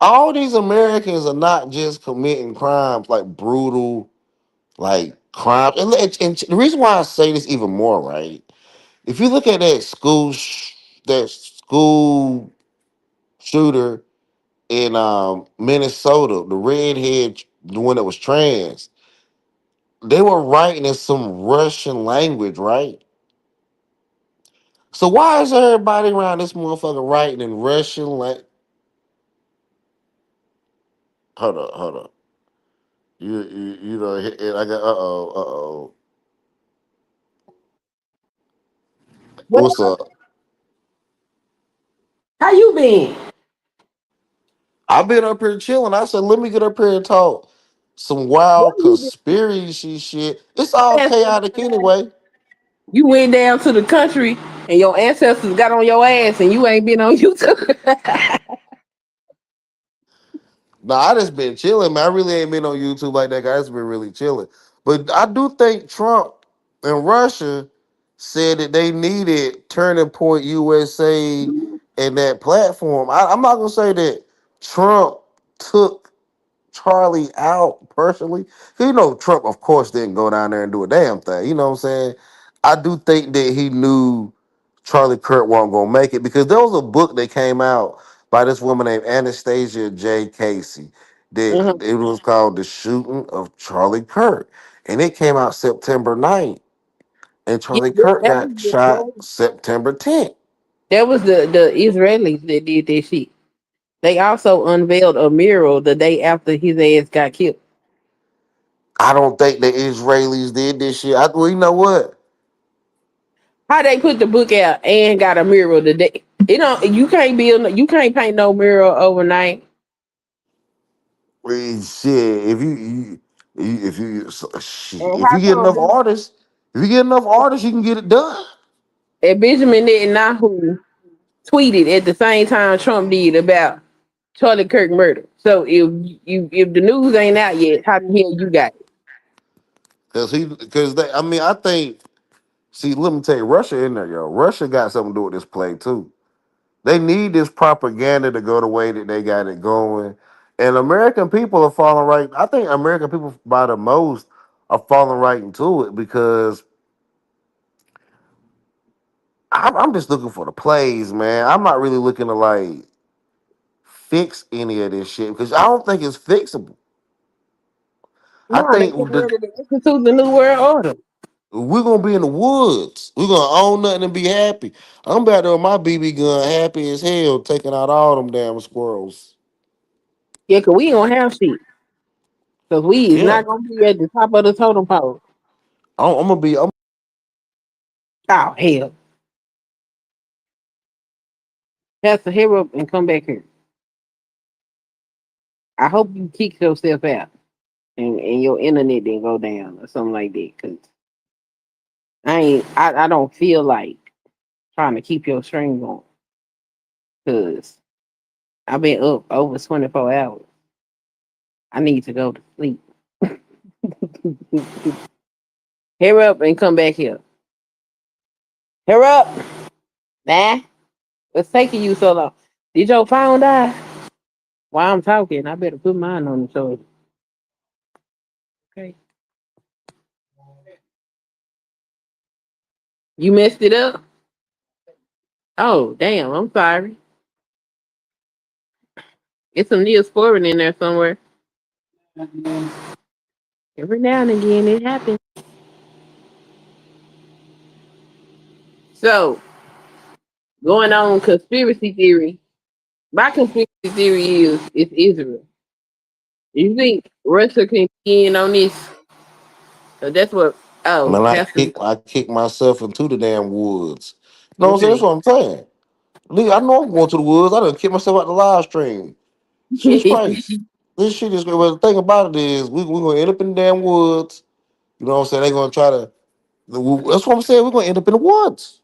All these Americans are not just committing crimes like brutal, like crimes. And the reason why I say this even more, right? If you look at that school shooter in Minnesota, the redhead, the one that was trans, they were writing in some Russian language, right? So why is everybody around this motherfucker writing in Russian? Hold up. You know, I got uh oh. What? What's up? How you been? I've been up here chilling. I said, let me get up here and talk some Where wild you conspiracy shit. It's all been? chaotic anyway. You went down to the country and your ancestors got on your ass and you ain't been on YouTube. No, I just been chilling, man. I really ain't been on YouTube like that, guys. Been really chilling. But I do think Trump and Russia said that they needed Turning Point USA and that platform. I'm not gonna say that Trump took Charlie out personally. 'Cause you know, Trump, of course, didn't go down there and do a damn thing. You know what I'm saying? I do think that he knew Charlie Kirk wasn't gonna make it because there was a book that came out by this woman named Anastasia J. Casey. That Uh-huh. it was called The Shooting of Charlie Kirk. And it came out September 9th. And Yeah, Charlie Kirk that was got shot September 10th. the Israelis that did that shit. They also unveiled a mural the day after his ass got killed. I don't think the Israelis did this shit. Well, you know what? How they put the book out and got a mural the day? You can't paint no mural overnight. Well, shit, shit, And if how you get enough come artists, if you get enough artists, you can get it done. and Benjamin Netanyahu tweeted at the same time Trump did about Charlie Kirk murder? So if the news ain't out yet, how the hell you got it? Because they, I mean, I think. See, let me tell you, Russia in there, yo. Russia got something to do with this play too. They need this propaganda to go the way that they got it going, and American people are falling right. I think American people, by the most, are falling right into it because I'm just looking for the plays, man. I'm not really looking to like fix any of this shit because I don't think it's fixable. I No, they think get ready to institute the new world order. we're gonna be in the woods. We're gonna own nothing and be happy. I'm back there with my BB gun, happy as hell, taking out all them damn squirrels. Yeah, cause we don't have shit. Cause we is Yeah, not gonna be at the top of the totem pole. I'm gonna be. Oh hell. Pastor, hurry up and come back here. I hope you kick yourself out and your internet didn't go down or something like that. Cause I don't feel like trying to keep your stream going. Cause I've been up over 24 hours. I need to go to sleep. Hurry up and come back here. Hurry up. Nah. What's taking you so long? Did your phone die? While I'm talking, I better put mine on the charger. Okay. You messed it up? Oh, damn. I'm sorry. It's some Neosporin in there somewhere. Every now and again, it happens. So, going on conspiracy theory. My conspiracy theory is it's Israel. You think Russia can get in on this? That's what Oh, Man, Pastor. I kick myself into the damn woods. You know what I'm saying? That's Okay. what I'm saying. Nigga, I know I'm going to the woods. I done kick myself out the live stream. Jesus Christ. This shit is well, the thing about it is we're gonna end up in the damn woods. You know what I'm saying? They're gonna try to that's what I'm saying. We're gonna end up in the woods.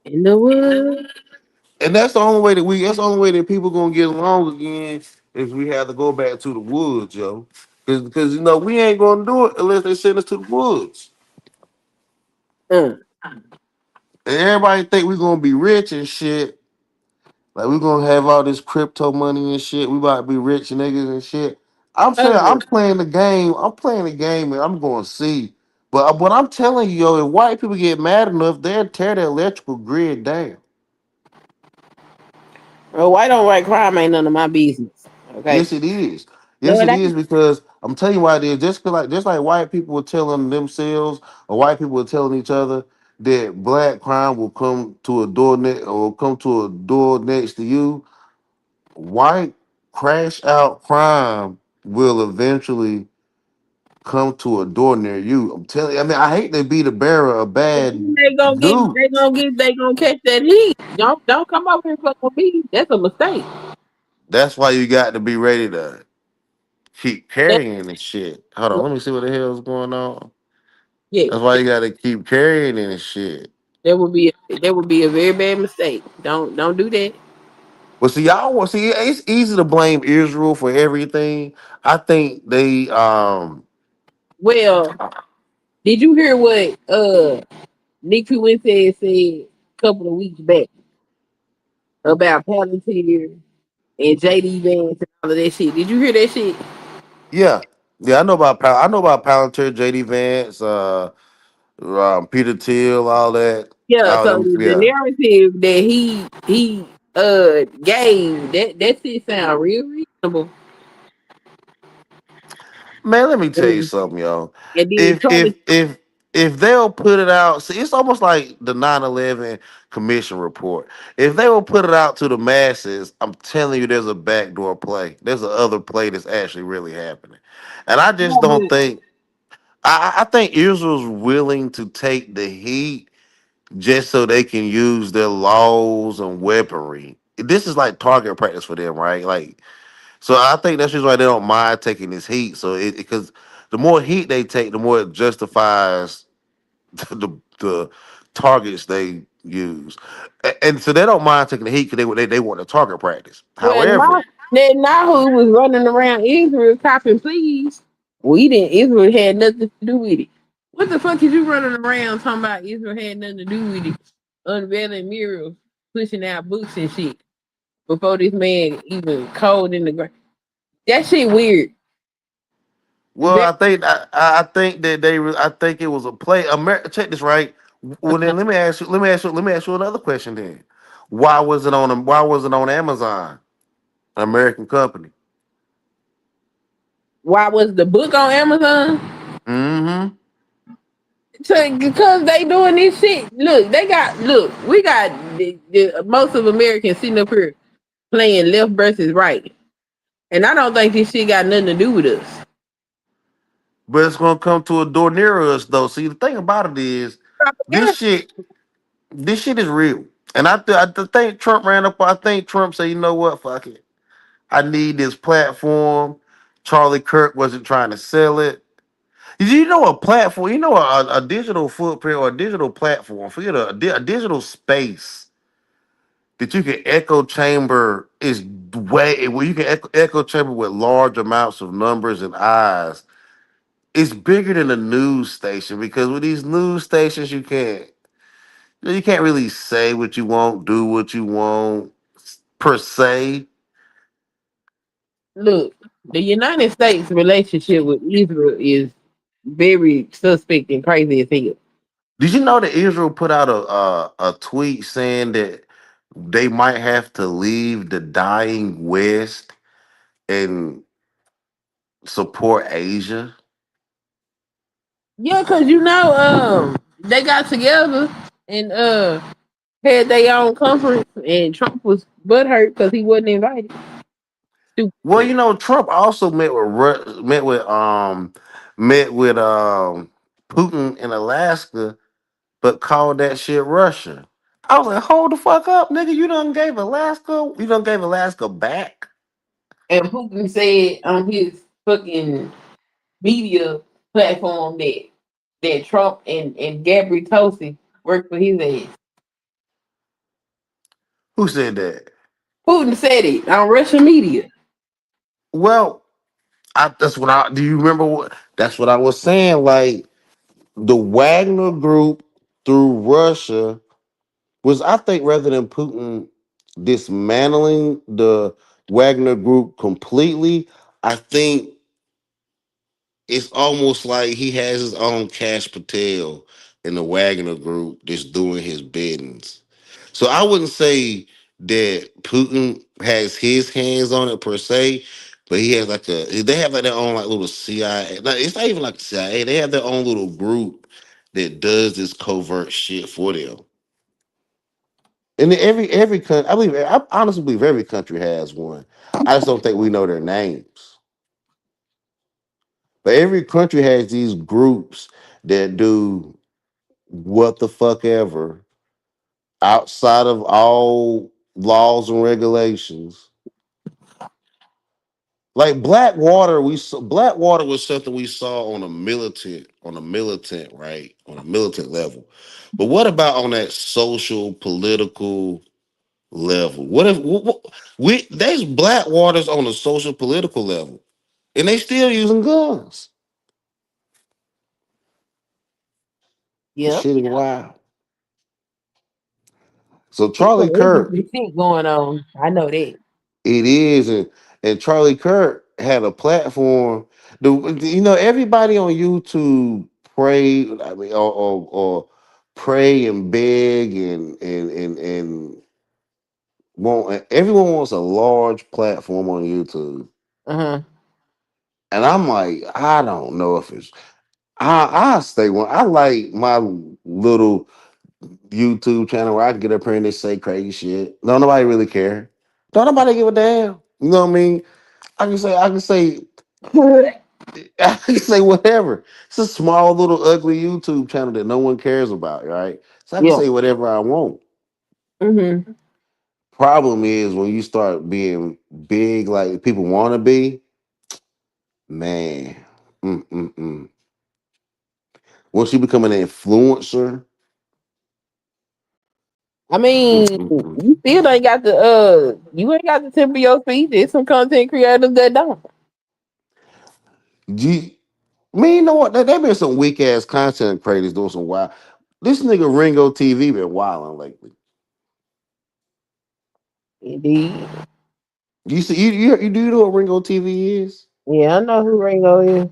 In the woods. And that's the only way that people gonna get along again is we have to go back to the woods, yo. Cause you know we ain't gonna do it unless they send us to the woods. Uh, And everybody think we're gonna be rich and shit. Like we're gonna have all this crypto money and shit. We about to be rich niggas and shit. I'm saying uh, I'm playing the game. I'm playing the game and I'm going to see. But what I'm telling you, yo, if white people get mad enough, they'll tear the electrical grid down. well, white on white crime ain't none of my business. Okay. Yes, it is. No, Yes, it it ain't. is because I'm telling you why it is. Just like white people were telling themselves, or white people were telling each other that black crime will come to a door or come to a door next to you. White crash out crime will eventually come to a door near you. I'm telling you. I mean, I hate to be the bearer of But bad then news. they gonna catch that heat. Don't come over here fucking with me. That's a mistake. That's why you got to be ready to keep That, carrying this shit. Hold on, let me see what the hell's going on. yeah, That's why you got to keep carrying this shit. that would be a very bad mistake. Don't do that. But see, y'all want see it's easy to blame Israel for everything. I think they Well, did you hear what Nick Fuentes said a couple of weeks back about Palantir and JD Vance and all of that shit? Did you hear that shit? yeah. Yeah, I know about Palantir, JD Vance, Peter Thiel, all that. Yeah, All so them, the yeah. narrative that he gave that shit sound real reasonable. Man, let me tell you And, something, y'all. and then If Charlie, if if if they'll put it out, see, it's almost like the 9/11 commission report. If they will put it out to the masses, I'm telling you, there's a backdoor play. There's a other play that's actually really happening, and I just no, don't but think. I think Israel's willing to take the heat just so they can use their laws and weaponry. This is like target practice for them, right? Like so I think that's just why they don't mind taking this heat. So it because the more heat they take, the more it justifies the targets they use, and so they don't mind taking the heat because they want to target practice. well, However, Netanyahu was running around Israel copping pleas. We didn't. Israel had nothing to do with it. What the fuck is you running around talking about? Israel had nothing to do with it. Unveiling murals, pushing out books and shit before this man even cold in the ground. That shit weird. well, I think that I think it was a play. Check this right. Well, then let me ask you another question. Then, why was it on Amazon, an American company? Why was the book on Amazon? Mm-hmm. So, because they doing this shit. Look, we got most of Americans sitting up here playing left versus right. And I don't think this shit got nothing to do with us. But it's gonna come to a door near us though. See, the thing about it is, this Propaganda. shit, this shit is real. And think Trump ran up. I think Trump said, you know what, fuck it. I need this platform. Charlie Kirk wasn't trying to sell it. You know a platform, you know a digital footprint or a digital platform, forget a digital space that you can echo chamber is way where you can echo chamber with large amounts of numbers and eyes. It's bigger than a news station because with these news stations you can't really say what you want, do what you want per se. Look, the United States relationship with Israel is very suspect and crazy as hell. Did you know that Israel put out a tweet saying that they might have to leave the dying West and support Asia? Yeah, cause they got together and had their own conference and Trump was butthurt because he wasn't invited. Stupid Well, shit. you know, Trump also met with met with Putin in Alaska, but called that shit Russia. I was like, hold the fuck up, nigga. You done gave Alaska back. And Putin said on his fucking media platform that Trump and Gabby Tosi worked for his ass. Who said that? Putin said it on Russian media. Well, that's what I do. You remember what? That's what I was saying. Like the Wagner Group through Russia was, I think, rather than Putin dismantling the Wagner Group completely, I think it's almost like he has his own Cash Patel in the Wagner Group just doing his biddings. So I wouldn't say that Putin has his hands on it per se, but he has like they have like their own like little CIA. It's not even like CIA. They have their own little group that does this covert shit for them. And every country, I honestly believe every country has one. I just don't think we know their names. But every country has these groups that do what the fuck ever outside of all laws and regulations. Like Blackwater, Blackwater was something we saw on a militant level. But what about on that social political level? What if we there's Blackwaters on the social political level, and they still using guns? This Yep. shit is wild. So It's Charlie some Kirk, interesting shit going on. I know that. it is, and Charlie Kirk had a platform. Everybody on YouTube pray, I mean, or pray and beg and want everyone wants a large platform on YouTube. Uh-huh. And I'm like, I don't know if it's I stay one. I like my little YouTube channel where I can get up here and just say crazy shit. Don't nobody really care. Don't nobody give a damn. You know what I mean? I can say whatever. It's a small little ugly YouTube channel that no one cares about, right? So I can Yeah. say whatever I want. Mm-hmm. Problem is when you start being big like people want to be, man. Mm-mm-mm. Once you become an influencer, I mean, mm-mm-mm. you still ain't got the you ain't got the tip of your feet. There's some content creators that don't. You, man, you know what? There been some weak ass content creators doing some wild. This nigga Ringo TV been wilding lately. Indeed. You see, you do know what Ringo TV is? Yeah, I know who Ringo is.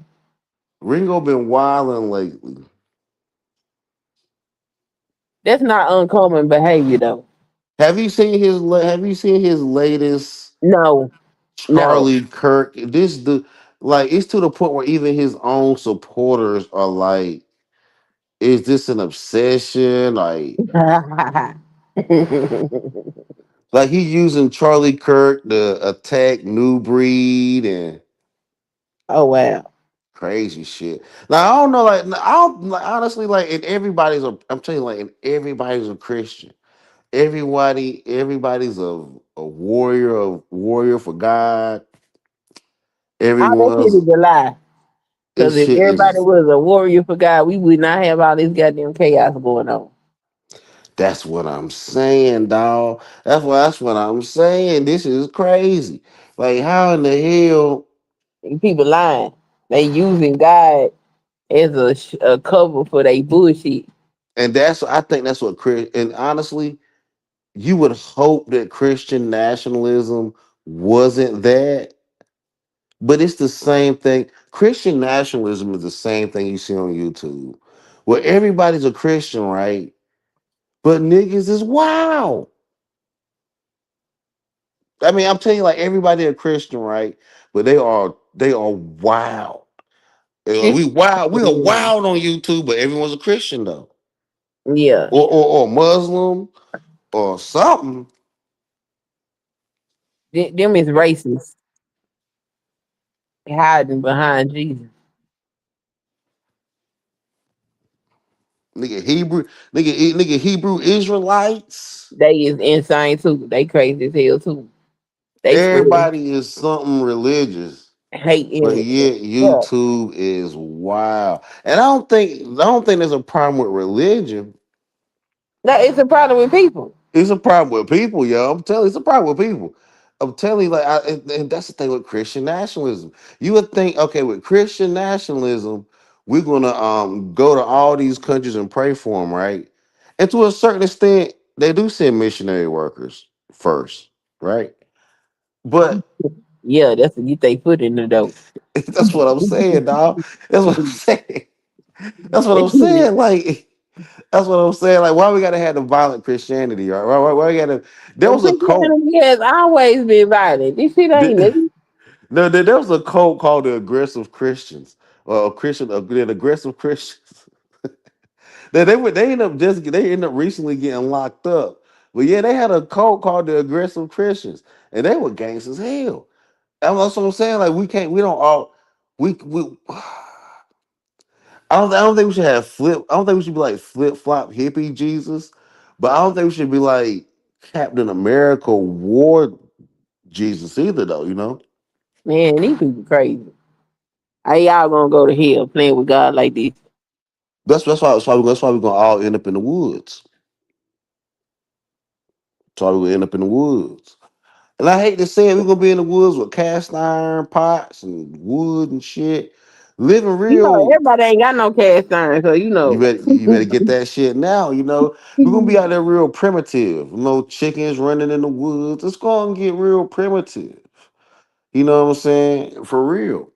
Ringo been wilding lately. That's not uncommon behavior though. Have you seen his latest No, no. Charlie Kirk? Like it's to the point where even his own supporters are like, is this an obsession? Like he using Charlie Kirk to attack New Breed and Oh wow. crazy shit. Now I don't know, I don't like, honestly, like in everybody's I'm telling you, like in everybody's a Christian. Everybody's a warrior for God. All that shit Everyone's is a lie. Because This if shit everybody is was a warrior for God, we would not have all this goddamn chaos going on. that's what I'm saying, dog. That's what I'm saying. This is crazy. Like how in the hell And people lying. They using God as a cover for their bullshit. and that's I think that's what Chris and honestly, you would hope that Christian nationalism wasn't that, but it's the same thing. Christian nationalism is the same thing you see on YouTube. Where everybody's a Christian, right? But niggas is wild. I mean, I'm telling you, like everybody a Christian, right? But they are wild. It's, We are wild on YouTube, but everyone's a Christian though, yeah, or Muslim or something. them is racist, hiding behind Jesus. Nigga Hebrew, nigga Hebrew Israelites. They is insane too. They crazy as hell too. They spread Everybody is something religious. hate But in yet yeah. YouTube is wild. And I don't think there's a problem with religion. That is a problem with people. It's a problem with people, yo. I'm telling you, it's a problem with people. I'm telling you, and that's the thing with Christian nationalism. You would think, okay, with Christian nationalism, we're gonna go to all these countries and pray for them, right? And to a certain extent, they do send missionary workers first, right? But Yeah, that's what get they foot in the door. that's what I'm saying, dog. That's what I'm saying. That's what I'm saying. Like, that's what I'm saying. Like, why we gotta have the violent Christianity, right? Why we gotta? There was a cult. Christianity has always been violent. This shit ain't th- new. No, there was a cult called the Aggressive Christians, or the Aggressive Christians. They ended up recently getting locked up. But yeah, they had a cult called the Aggressive Christians, and they were gangsters as hell. That's what I'm saying. Like, we don't all, we. I don't think we should have flip. I don't think we should be like flip flop hippie Jesus, but I don't think we should be like Captain America War Jesus either, though. You know, Man, these people crazy. How y'all gonna go to hell playing with God like this? that's why we're gonna all end up in the woods. That's why we're gonna end up in the woods. And I hate to say it, we're gonna be in the woods with cast iron pots and wood and shit, living You know, real. everybody ain't got no cast iron, so you You know. better you better get that shit now. You know, we're gonna be out there real primitive. No chickens running in the woods. It's gonna get real primitive. You know what I'm saying? For real.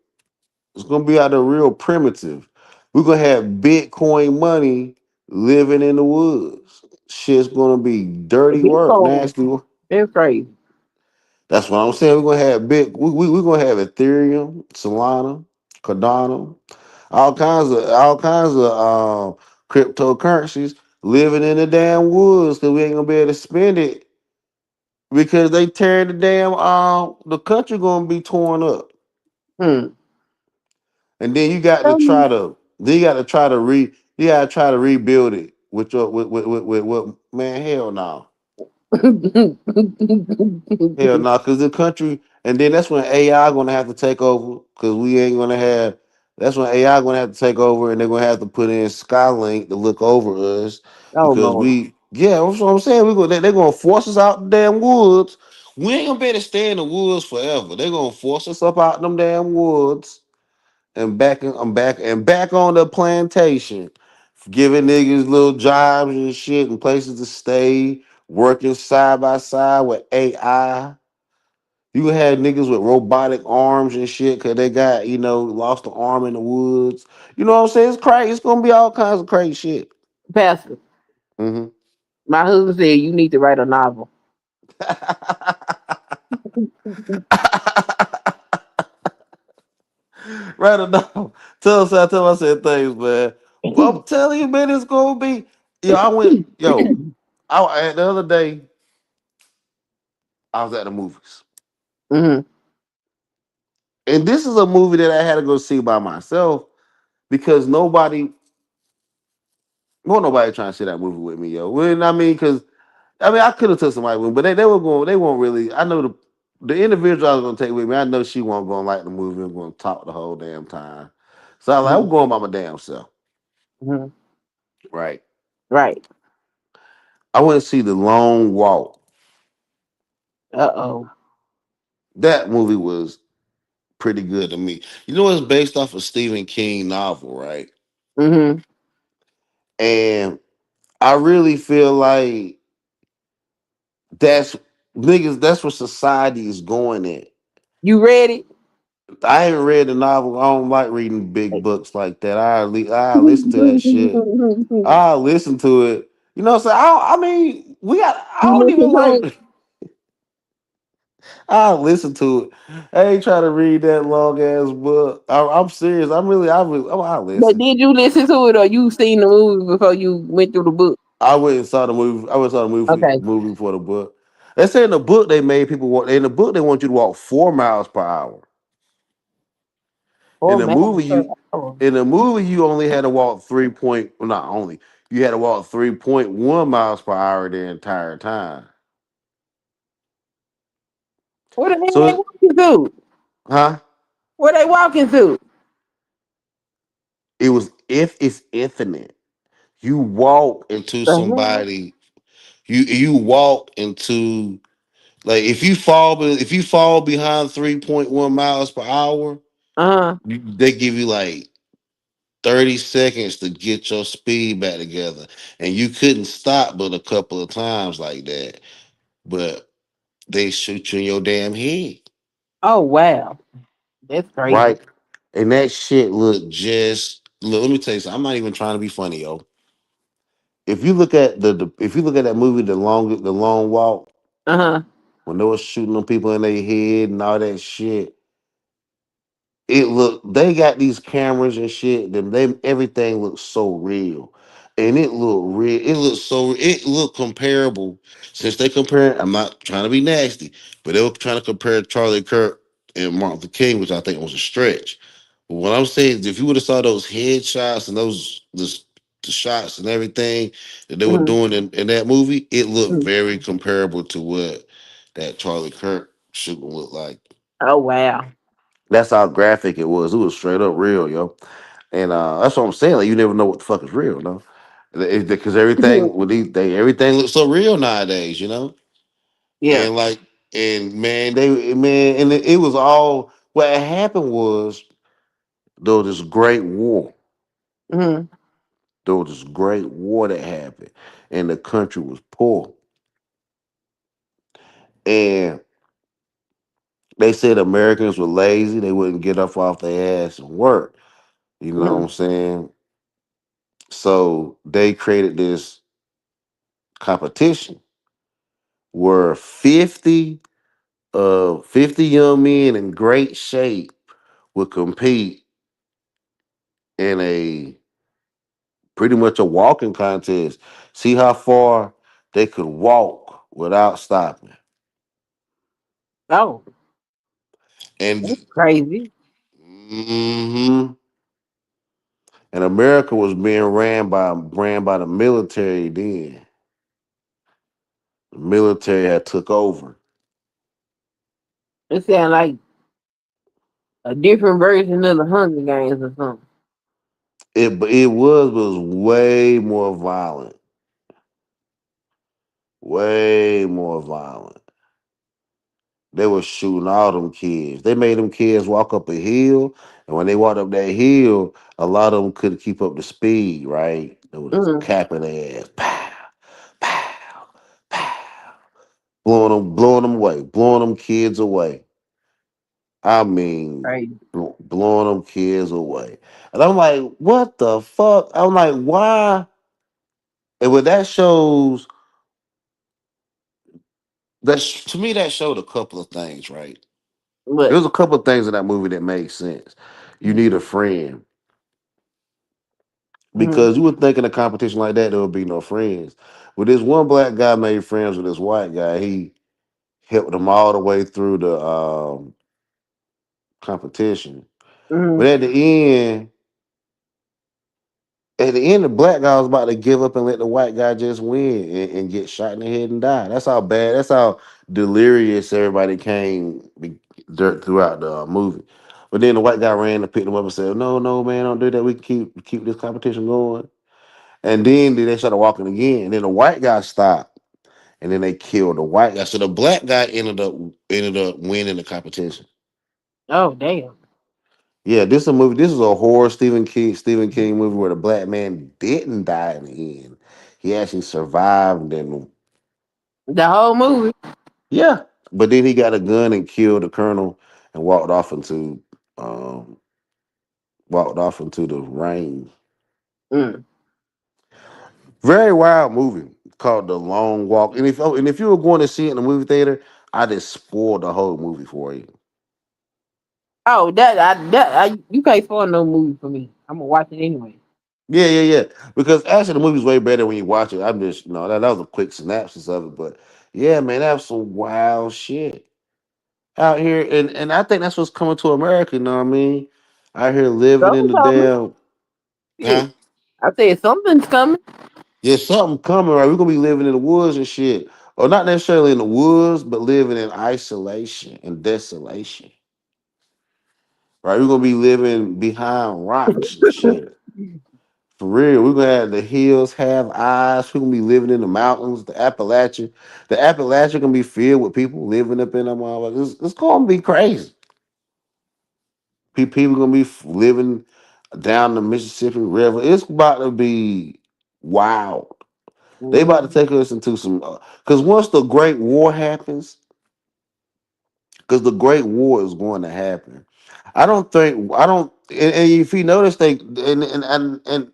It's gonna be out there real primitive. We're gonna have Bitcoin money living in the woods. Shit's gonna be dirty work, Bitcoin, nasty work. it's crazy. That's what I'm saying. We're gonna have we're gonna have Ethereum, Solana, Cardano, all kinds of cryptocurrencies living in the damn woods because we ain't gonna be able to spend it because they tear the damn the country gonna be torn up. Hmm. And then you gotta try to rebuild it with your with what man, hell no. Hell no, because the country, and then that's when AI gonna have to take over because we ain't gonna have. That's when AI gonna have to take over, and they're gonna have to put in Skylink to look over us Oh because Lord. that's what I'm saying. They're gonna force us out the damn woods. We ain't gonna be able to stay in the woods forever. They're gonna force us up out them damn woods I'm back on the plantation, giving niggas little jobs and shit and places to stay, working side by side with AI. You had niggas with robotic arms and shit because they got, lost an arm in the woods. You know what I'm saying? It's crazy. It's gonna be all kinds of crazy shit. Pastor, Hmm. my husband said you need to write a novel. Right or no? Tell him I said things, man. But I'm telling you, man, it's gonna be. The other day, I was at the movies. Hmm. And this is a movie that I had to go see by myself because nobody trying to see that movie with me, yo. Well, I mean, because I could have took somebody with me, but they were going, they won't really. I know the individual I was gonna take with me. I know she wasn't gonna like the movie and gonna talk the whole damn time. So I was like, I'm going by my damn self, Hmm. right? Right. I went to see The Long Walk. Uh-oh. That movie was pretty good to me. You know, it's based off a Stephen King novel, right? Hmm. And I really feel like that's niggas. That's what society is going at. You ready? I haven't read the novel. I don't like reading big books like that. I listen to that shit. You I listen to it. You know what I'm saying? I mean, we got. I don't listen even to like. I listen to it. I ain't trying to read that long ass book. I'm serious. I but listen. did you listen to it or you seen the movie before you went through the book? I went and saw the movie. I went and saw the Okay. movie for the book. They say in the book they made people walk. In the book they want you to walk 4 miles per hour. In Oh the man. movie you, in the movie you only had to walk 3 point. Well, not only. You had to walk 3.1 miles per hour the entire time. What the hell they So, walking through? huh? What they walking through? It was if it's infinite. You walk into The hell? somebody. You walk into like if you fall behind 3.1 miles per hour, Uh huh. they give you like 30 seconds to get your speed back together. And you couldn't stop but a couple of times like that. But they shoot you in your damn head. Oh wow, that's crazy. Right? And that shit look just look, let me tell you something. I'm not even trying to be funny, yo. If you look at if you look at that movie, the long walk, Uh huh. when they was shooting them people in their head and all that shit, it look they got these cameras and shit. Them they everything looks so real, and it looked real. It looked comparable. Since they compare, I'm not trying to be nasty, but they were trying to compare Charlie Kirk and Martin Luther King, which I think was a stretch. But what I'm saying is, if you would have saw those headshots and the shots and everything that they were Mm-hmm. doing in that movie, it looked Mm-hmm. very comparable to what that Charlie Kirk shooting looked like. Oh wow. That's how graphic it was. It was straight up real, yo. And that's what I'm saying. Like you never know what the fuck is real, no? Because everything with these, everything looks so real nowadays, you know. Yeah. And like, and man, and it was all. What happened was there was this great war. Mm-hmm. There was this great war that happened, and the country was poor. And they said Americans were lazy; they wouldn't get up off their ass and work. You know what Mm-hmm. I'm saying? So they created this competition where 50 young men in great shape would compete in a pretty much a walking contest. See how far they could walk without stopping. Oh, And that's crazy. mhm, and America was being ran by the military then. The military had took over. It sounds like a different version of the Hunger Games or something. It was way more violent. Way more violent. They were shooting all them kids. They made them kids walk up a hill, and when they walked up that hill, a lot of them couldn't keep up the speed. Right? They were just Mm-hmm. capping their ass, pow, pow, pow, blowing them away, blowing them kids away. I mean, Crazy. blowing them kids away. And I'm like, what the fuck? I'm like, why? And what that shows, to me, that showed a couple of things, right? But There's a couple of things in that movie that make sense. You need a friend mm-hmm. because you would think in a competition like that there would be no friends. But this one black guy made friends with this white guy. He helped him all the way through the competition. Mm-hmm. But at the end, the black guy was about to give up and let the white guy just win and get shot in the head and die. That's how bad. That's how delirious everybody throughout the movie. But then the white guy ran and picked him up and said, "No, no, man, don't do that. We can keep this competition going." And then they started walking again. And then the white guy stopped. And then they killed the white guy. So the black guy ended up winning the competition. Oh damn. Yeah, this is a movie. This is a horror Stephen King movie where the black man didn't die in the end. He actually survived and The whole movie. yeah. But then he got a gun and killed the colonel and um walked off into the rain. Mm. Very wild movie called The Long Walk. And if you were going to see it in the movie theater, I just spoiled the whole movie for you. Oh, you can't spoil no movie for me. I'm gonna watch it anyway. Yeah, yeah, yeah. Because actually, the movie's way better when you watch it. I'm just, that was a quick synopsis of it. But yeah, man, that was some wild shit out here. And I think that's what's coming to America, you know what I mean? Out here living in Something's the coming. damn, Shit. huh? I said something's coming. Yeah, something coming, right? We're gonna be living in the woods and shit. Or not necessarily in the woods, but living in isolation and desolation. Right? We're gonna be living behind rocks and shit. For real, we're gonna have the hills have eyes. We're gonna be living in the mountains, the Appalachian. The Appalachian gonna be filled with people living up in them. It's gonna be crazy. People gonna be living down the Mississippi River. It's about to be wild. They about to Mhm. take us into some. Because once the Great War happens, because the Great War is going to happen. I don't think I don't. And if you notice, they and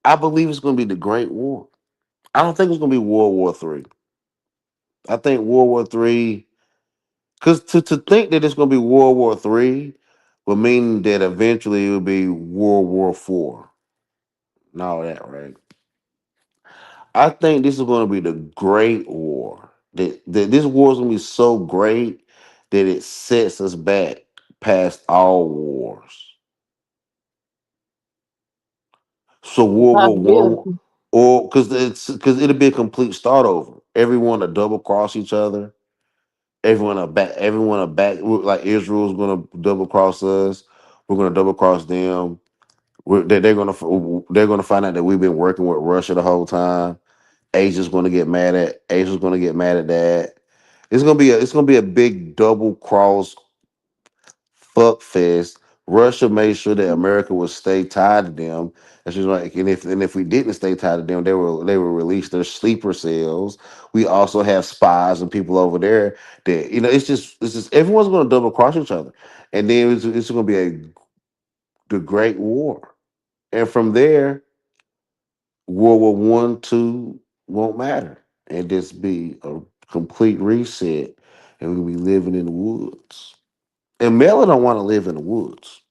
I believe it's going to be the Great War. I don't think it's going to be World War III. I think World War III. Because to think that it's going to be World War III would mean that eventually it would be World War IV and all that, right? I think this is going to be the Great War. That this war is going to be so great that it sets us back past all wars. So The World War I, possibility. or because it'll be a complete start over. Everyone will double cross each other. Everyone will back. Everyone will back. Like Israel's going to double cross us. We're going to double cross them. They're going to find out that we've been working with Russia the whole time. Asia's gonna get mad at that. It's gonna be a big double cross fuck fest. Russia made sure that America would stay tied to them. And she's like, and if we didn't stay tied to them, they will release their sleeper cells. We also have spies and people over there that it's just everyone's gonna double cross each other. And then it's gonna be the Great War. And from there, World War I, II won't matter. And just be a complete reset. And we'll be living in the woods. And Mela don't want to live in the woods.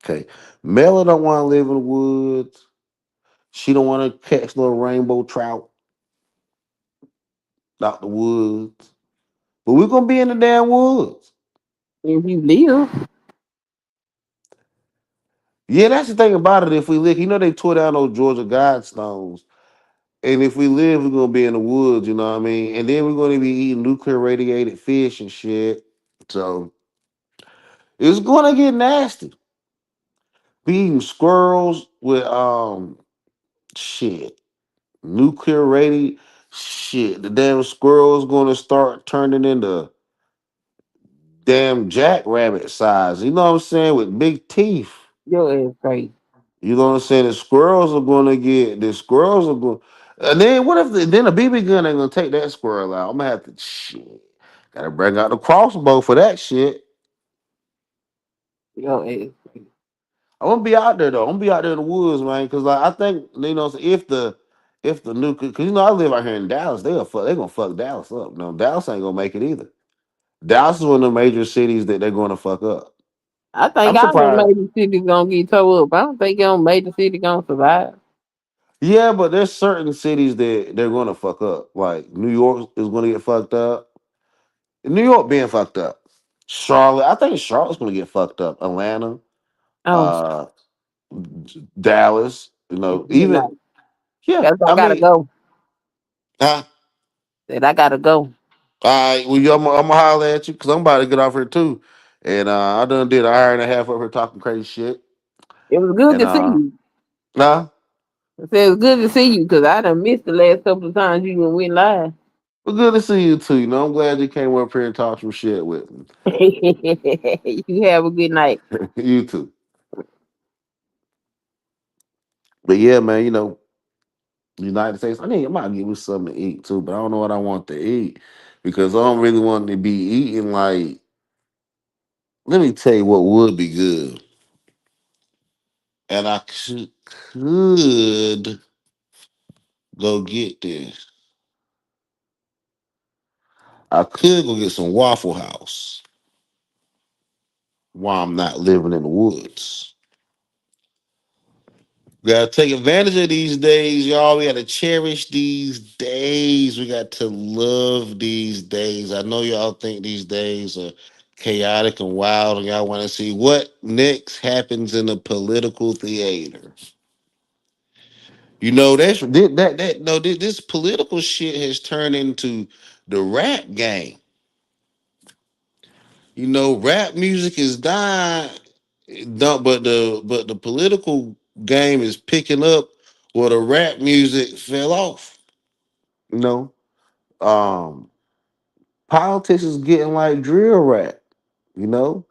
Okay. Mela don't want to live in the woods. She don't want to catch little rainbow trout out the woods. But we're gonna be in the damn woods. If you live, Yeah, that's the thing about it. If we live, they tore down those Georgia Guidestones. And if we live, we're gonna be in the woods, you know what I mean? And then we're gonna be eating nuclear radiated fish and shit. So it's gonna get nasty. Beating squirrels with shit. Nuclear radi shit. The damn squirrel's gonna start turning into damn jackrabbit size. You know what I'm saying? With big teeth. your ass crazy. You know what I'm saying? The squirrels are going and then what if then a BB gun ain't gonna take that squirrel out? I'm gonna have to shit. Gotta bring out the crossbow for that shit. Your ass crazy. I'm gonna be out there though. I'm gonna be out there in the woods, man. Cause like I think if the nuclear, cause I live out here in Dallas, they gonna fuck Dallas up. No, Dallas ain't gonna make it either. Dallas is one of the major cities that they're gonna fuck up. I think I'm all the surprised. major cities gonna get towed up. I don't think your major city gonna survive. Yeah, but there's certain cities that they're gonna fuck up. Like New York is gonna get fucked up. New York being fucked up. Charlotte, I think Charlotte's gonna get fucked up. Atlanta, Oh, uh, Dallas. good Even night. yeah. That's I I gotta mean, go. huh? Said I gotta go. All right, well, I'm gonna holler at you because I'm about to get off here too. And I done did an hour and a half up here talking crazy shit. It was good And to see you. nah, I said it was good to see you because I done missed the last couple of times you done went live. well, good to see you too. I'm glad you came up here and talked some shit with me. You have a good night. You too. But yeah, man, United States. I might give me something to eat too, but I don't know what I want to eat because I don't really want to be eating like. Let me tell you what would be good, and I could go get this. I could go get some Waffle House while I'm not living in the woods. We gotta take advantage of these days, y'all. We gotta cherish these days. We got to love these days. I know y'all think these days are chaotic and wild, and y'all want to see what next happens in the political theater. You know, that no, this political shit has turned into the rap game. You know, rap music is dying, but the political game is picking up where the rap music fell off. You know, um, politics is getting like drill rap. You know,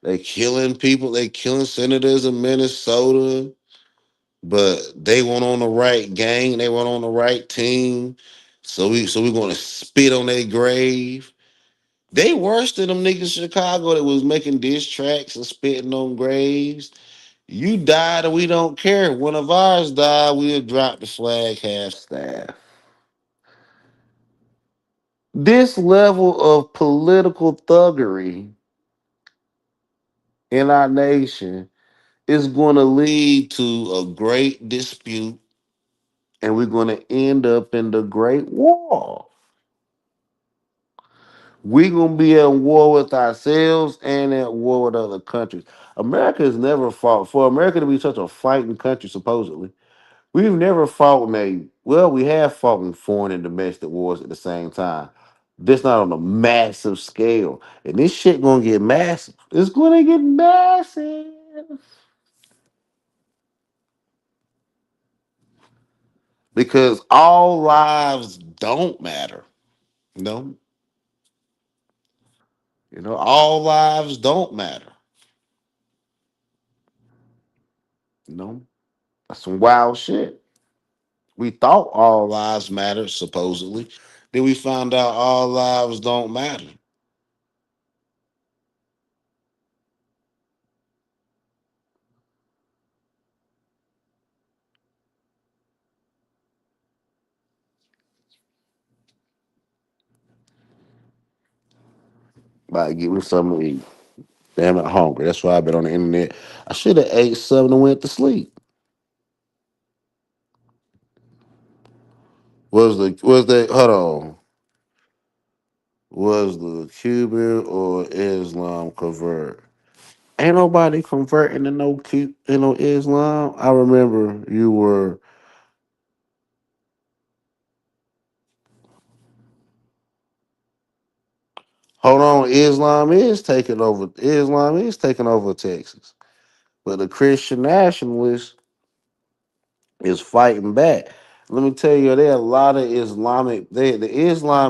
they killing people, they killing senators in Minnesota, but they weren't on the right gang, they weren't on the right team. So we gonna spit on their grave. They worse than them niggas in Chicago that was making diss tracks and spitting on graves. You died and we don't care. One of ours died, we'll drop the flag half staff. This level of political thuggery in our nation is going to lead to a great dispute, and we're going to end up in the Great War. We're going to be at war with ourselves and at war with other countries. America has never fought. For America to be such a fighting country, supposedly, we've never fought in we have fought in foreign and domestic wars at the same time. This not on a massive scale. And this shit going to get massive. It's going to get massive. Because all lives don't matter. You know, all lives don't matter. You know, that's some wild shit. We thought all lives mattered, supposedly. Then we found out all lives don't matter. Like, give me something to eat. Damn, I'm hungry. That's why I've been on the internet. I should have ate something and went to sleep. Hold on. Was the Cuban or Islam convert? Ain't nobody converting to no Islam. I remember you were. Hold on, Islam is taking over Texas. But the Christian nationalists is fighting back. Let me tell you, there are a lot of the Islam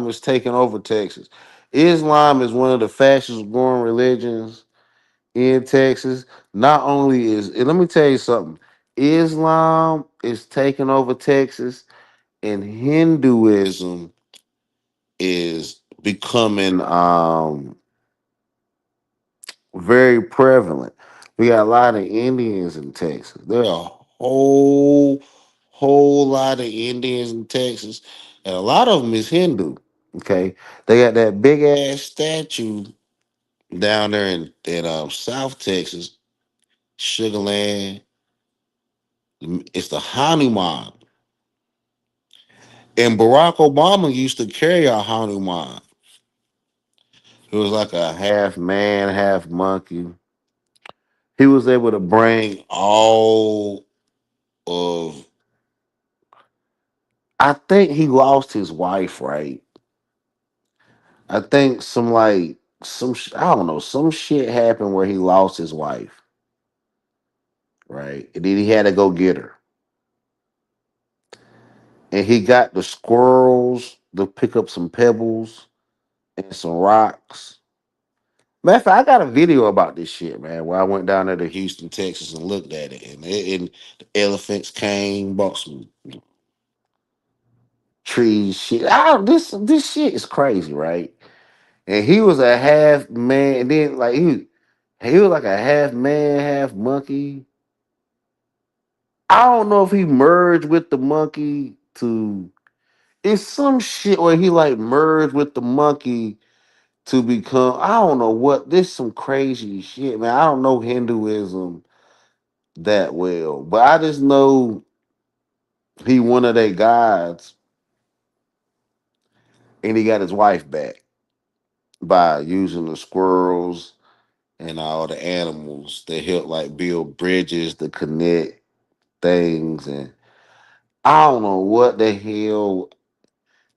is taking over Texas. Islam is one of the fastest growing religions in Texas. Not only and let me tell you something, Islam is taking over Texas, and Hinduism is becoming very prevalent. We got a lot of Indians in Texas. There are a whole lot of Indians in Texas, and a lot of them is Hindu. Okay, they got that big ass statue down there in South Texas, Sugarland. It's the Hanuman, and Barack Obama used to carry a Hanuman. It was like a half man, half monkey. He was able to bring all of. I think he lost his wife, right? I think I don't know, some shit happened where he lost his wife, right? And then he had to go get her. And he got the squirrels to pick up some pebbles and some rocks. Matter of fact, I got a video about this shit, man, where I went down there to Houston, Texas and looked at it. And the elephants came, bought some trees, shit. This shit is crazy, right? And he was a half man, and then like he was like a half man, half monkey. I don't know if he merged with the monkey to. It's some shit where he like merged with the monkey to become. I don't know what. This some crazy shit, man. I don't know Hinduism that well, but I just know he one of their gods, and he got his wife back by using the squirrels and all the animals that help like build bridges to connect things. And I don't know what the hell.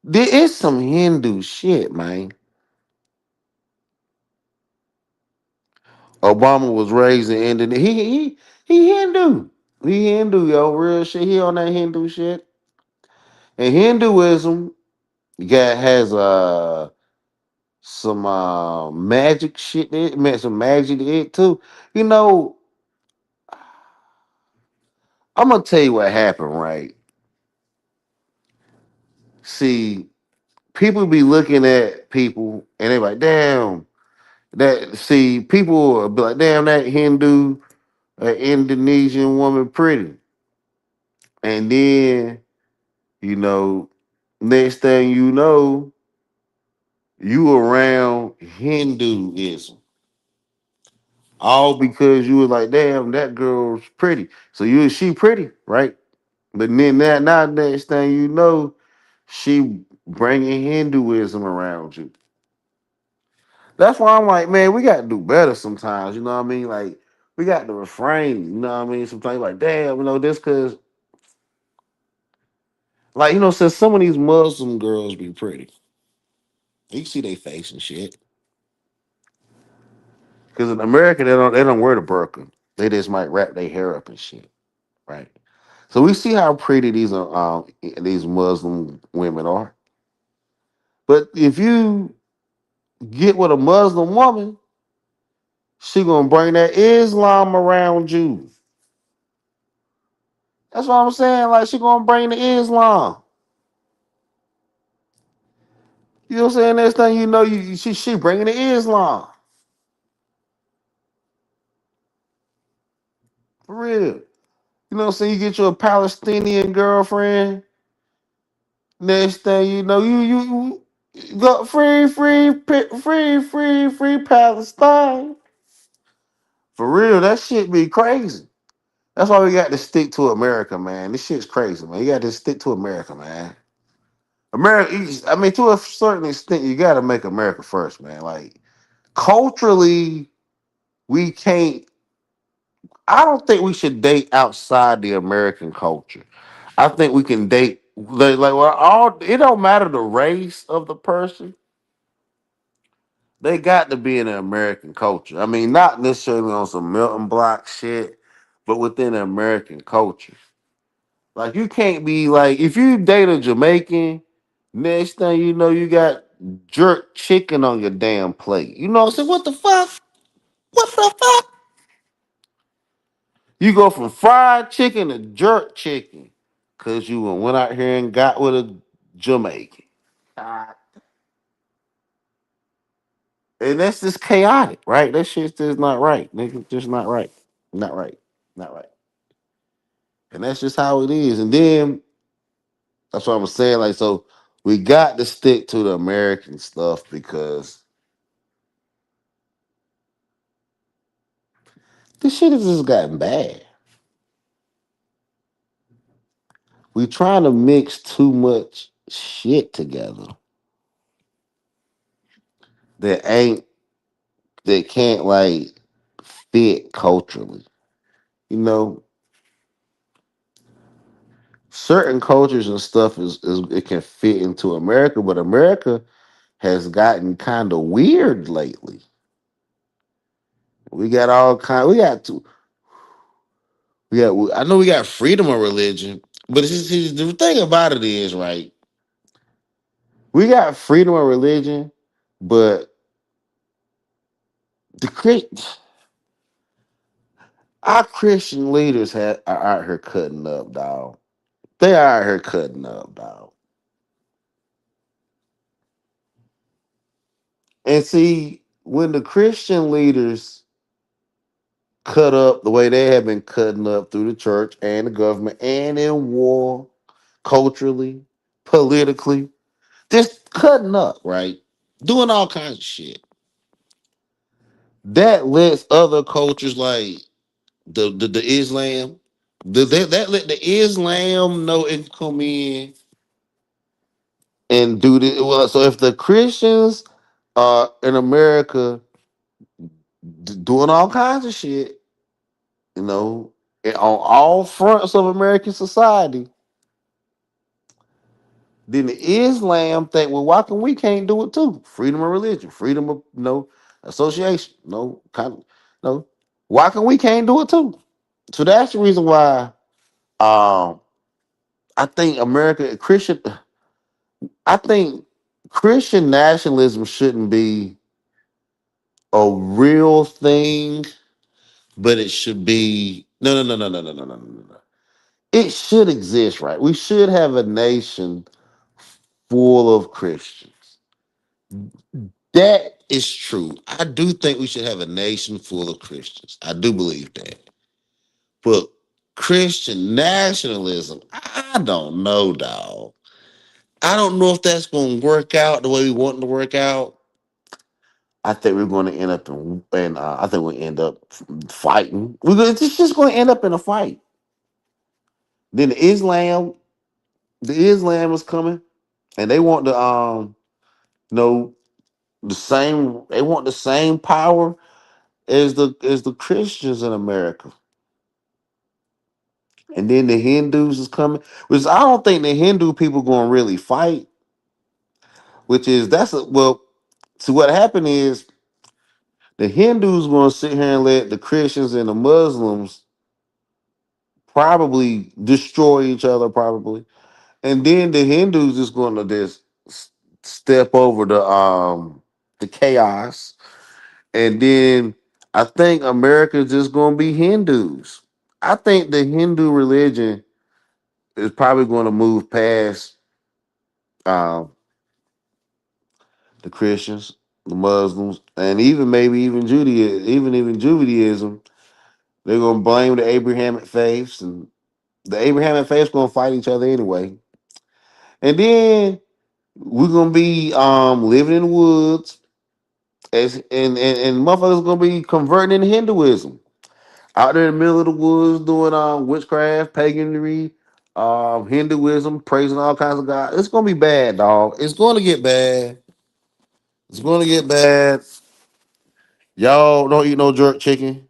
There is some Hindu shit, man. Obama was raised in India. He Hindu. He Hindu, yo, real shit. He on that Hindu shit. And Hinduism got has some magic shit. It meant some magic to it too. You know, I'm gonna tell you what happened. Right? See, people be looking at people and they like, damn. That see, people will be like, damn, that Hindu, Indonesian woman pretty, and then you know, next thing you know, you around Hinduism, all because you was like, damn, that girl's pretty. So she pretty, right? But then that now next thing you know, she bringing Hinduism around you. That's why I'm like, man, we got to do better sometimes. You know what I mean? Like we got to refrain. You know what I mean? Sometimes like, damn, this because like since some of these Muslim girls be pretty, you can see they face and shit. Because in America, they don't wear the burqa. They just might wrap their hair up and shit, right? So we see how pretty these Muslim women are. But if you get with a Muslim woman, she gonna bring that Islam around you. That's what I'm saying. Like she gonna bring the Islam. You know what I'm saying? Next thing you know, she bringing the Islam for real. You know what I'm saying? You get you a Palestinian girlfriend. Next thing you know, you got free Palestine. For real, that shit be crazy. That's why we got to stick to America, man. This shit's crazy, man. You got to stick to America, man. America, I mean, to a certain extent, you got to make America first, man. Like culturally, we can't. I don't think we should date outside the American culture. I think we can date well, all it don't matter the race of the person. They got to be in the American culture. I mean, not necessarily on some Milton Block shit, but within the American culture. Like you can't be like if you date a Jamaican, next thing you know, you got jerk chicken on your damn plate. You know what I'm saying? What the fuck? What the fuck? You go from fried chicken to jerk chicken. Cause you went out here and got with a Jamaican. God. And that's just chaotic, right? That shit's just not right. Nigga, just not right. Not right. Not right. And that's just how it is. And then that's what I'm saying. Like, so we got to stick to the American stuff because this shit has just gotten bad. We trying to mix too much shit together that ain't that can't like fit culturally. You know, certain cultures and stuff is it can fit into America, but America has gotten kind of weird lately. We got all kind. We got to. We got. I know we got freedom of religion, but the thing about it is right. We got freedom of religion, but the our Christian leaders are out here cutting up, dog. They are out here cutting up, dog. And see, when the Christian leaders cut up the way they have been cutting up through the church and the government and in war, culturally, politically, just cutting up, right? Doing all kinds of shit. That lets other cultures like the Islam, that let the Islam know it can come in and do this. Well, so if the Christians are in America doing all kinds of shit, you know, on all fronts of American society, Then the Islam think, well, why can we can't do it too? Freedom of religion, freedom of association, no kind of no. Why can we can't do it too? So that's the reason why um I think America Christian I think Christian nationalism shouldn't be a real thing, but it should be no. It should exist, right? We should have a nation full of Christians. That is true. I do think we should have a nation full of Christians. I do believe that. But Christian nationalism, I don't know, dog. I don't know if that's going to work out the way we want it to work out. I think we're going to end up and I think we'll end up fighting. It's just going to end up in a fight. Then the Islam is coming, and they want you know, the same. They want the same power as the Christians in America. And then the Hindus is coming, which I don't think the Hindu people going to really fight. Which is that's a well. So what happened is the Hindus going to sit here and let the Christians and the Muslims probably destroy each other, probably, and then the Hindus is going to just step over the chaos, and then I think America is just going to be Hindus. I think the Hindu religion is probably going to move past um, the Christians, the Muslims, and even maybe even Judaism. Even Judaism, they're going to blame the Abrahamic faiths, and the Abrahamic faiths going to fight each other anyway. And then we're going to be living in the woods, and motherfuckers going to be converting into Hinduism out there in the middle of the woods doing witchcraft, paganry, Hinduism, praising all kinds of gods. It's gonna be bad, dog. It's gonna get bad. It's gonna get bad. Y'all don't eat no jerk chicken.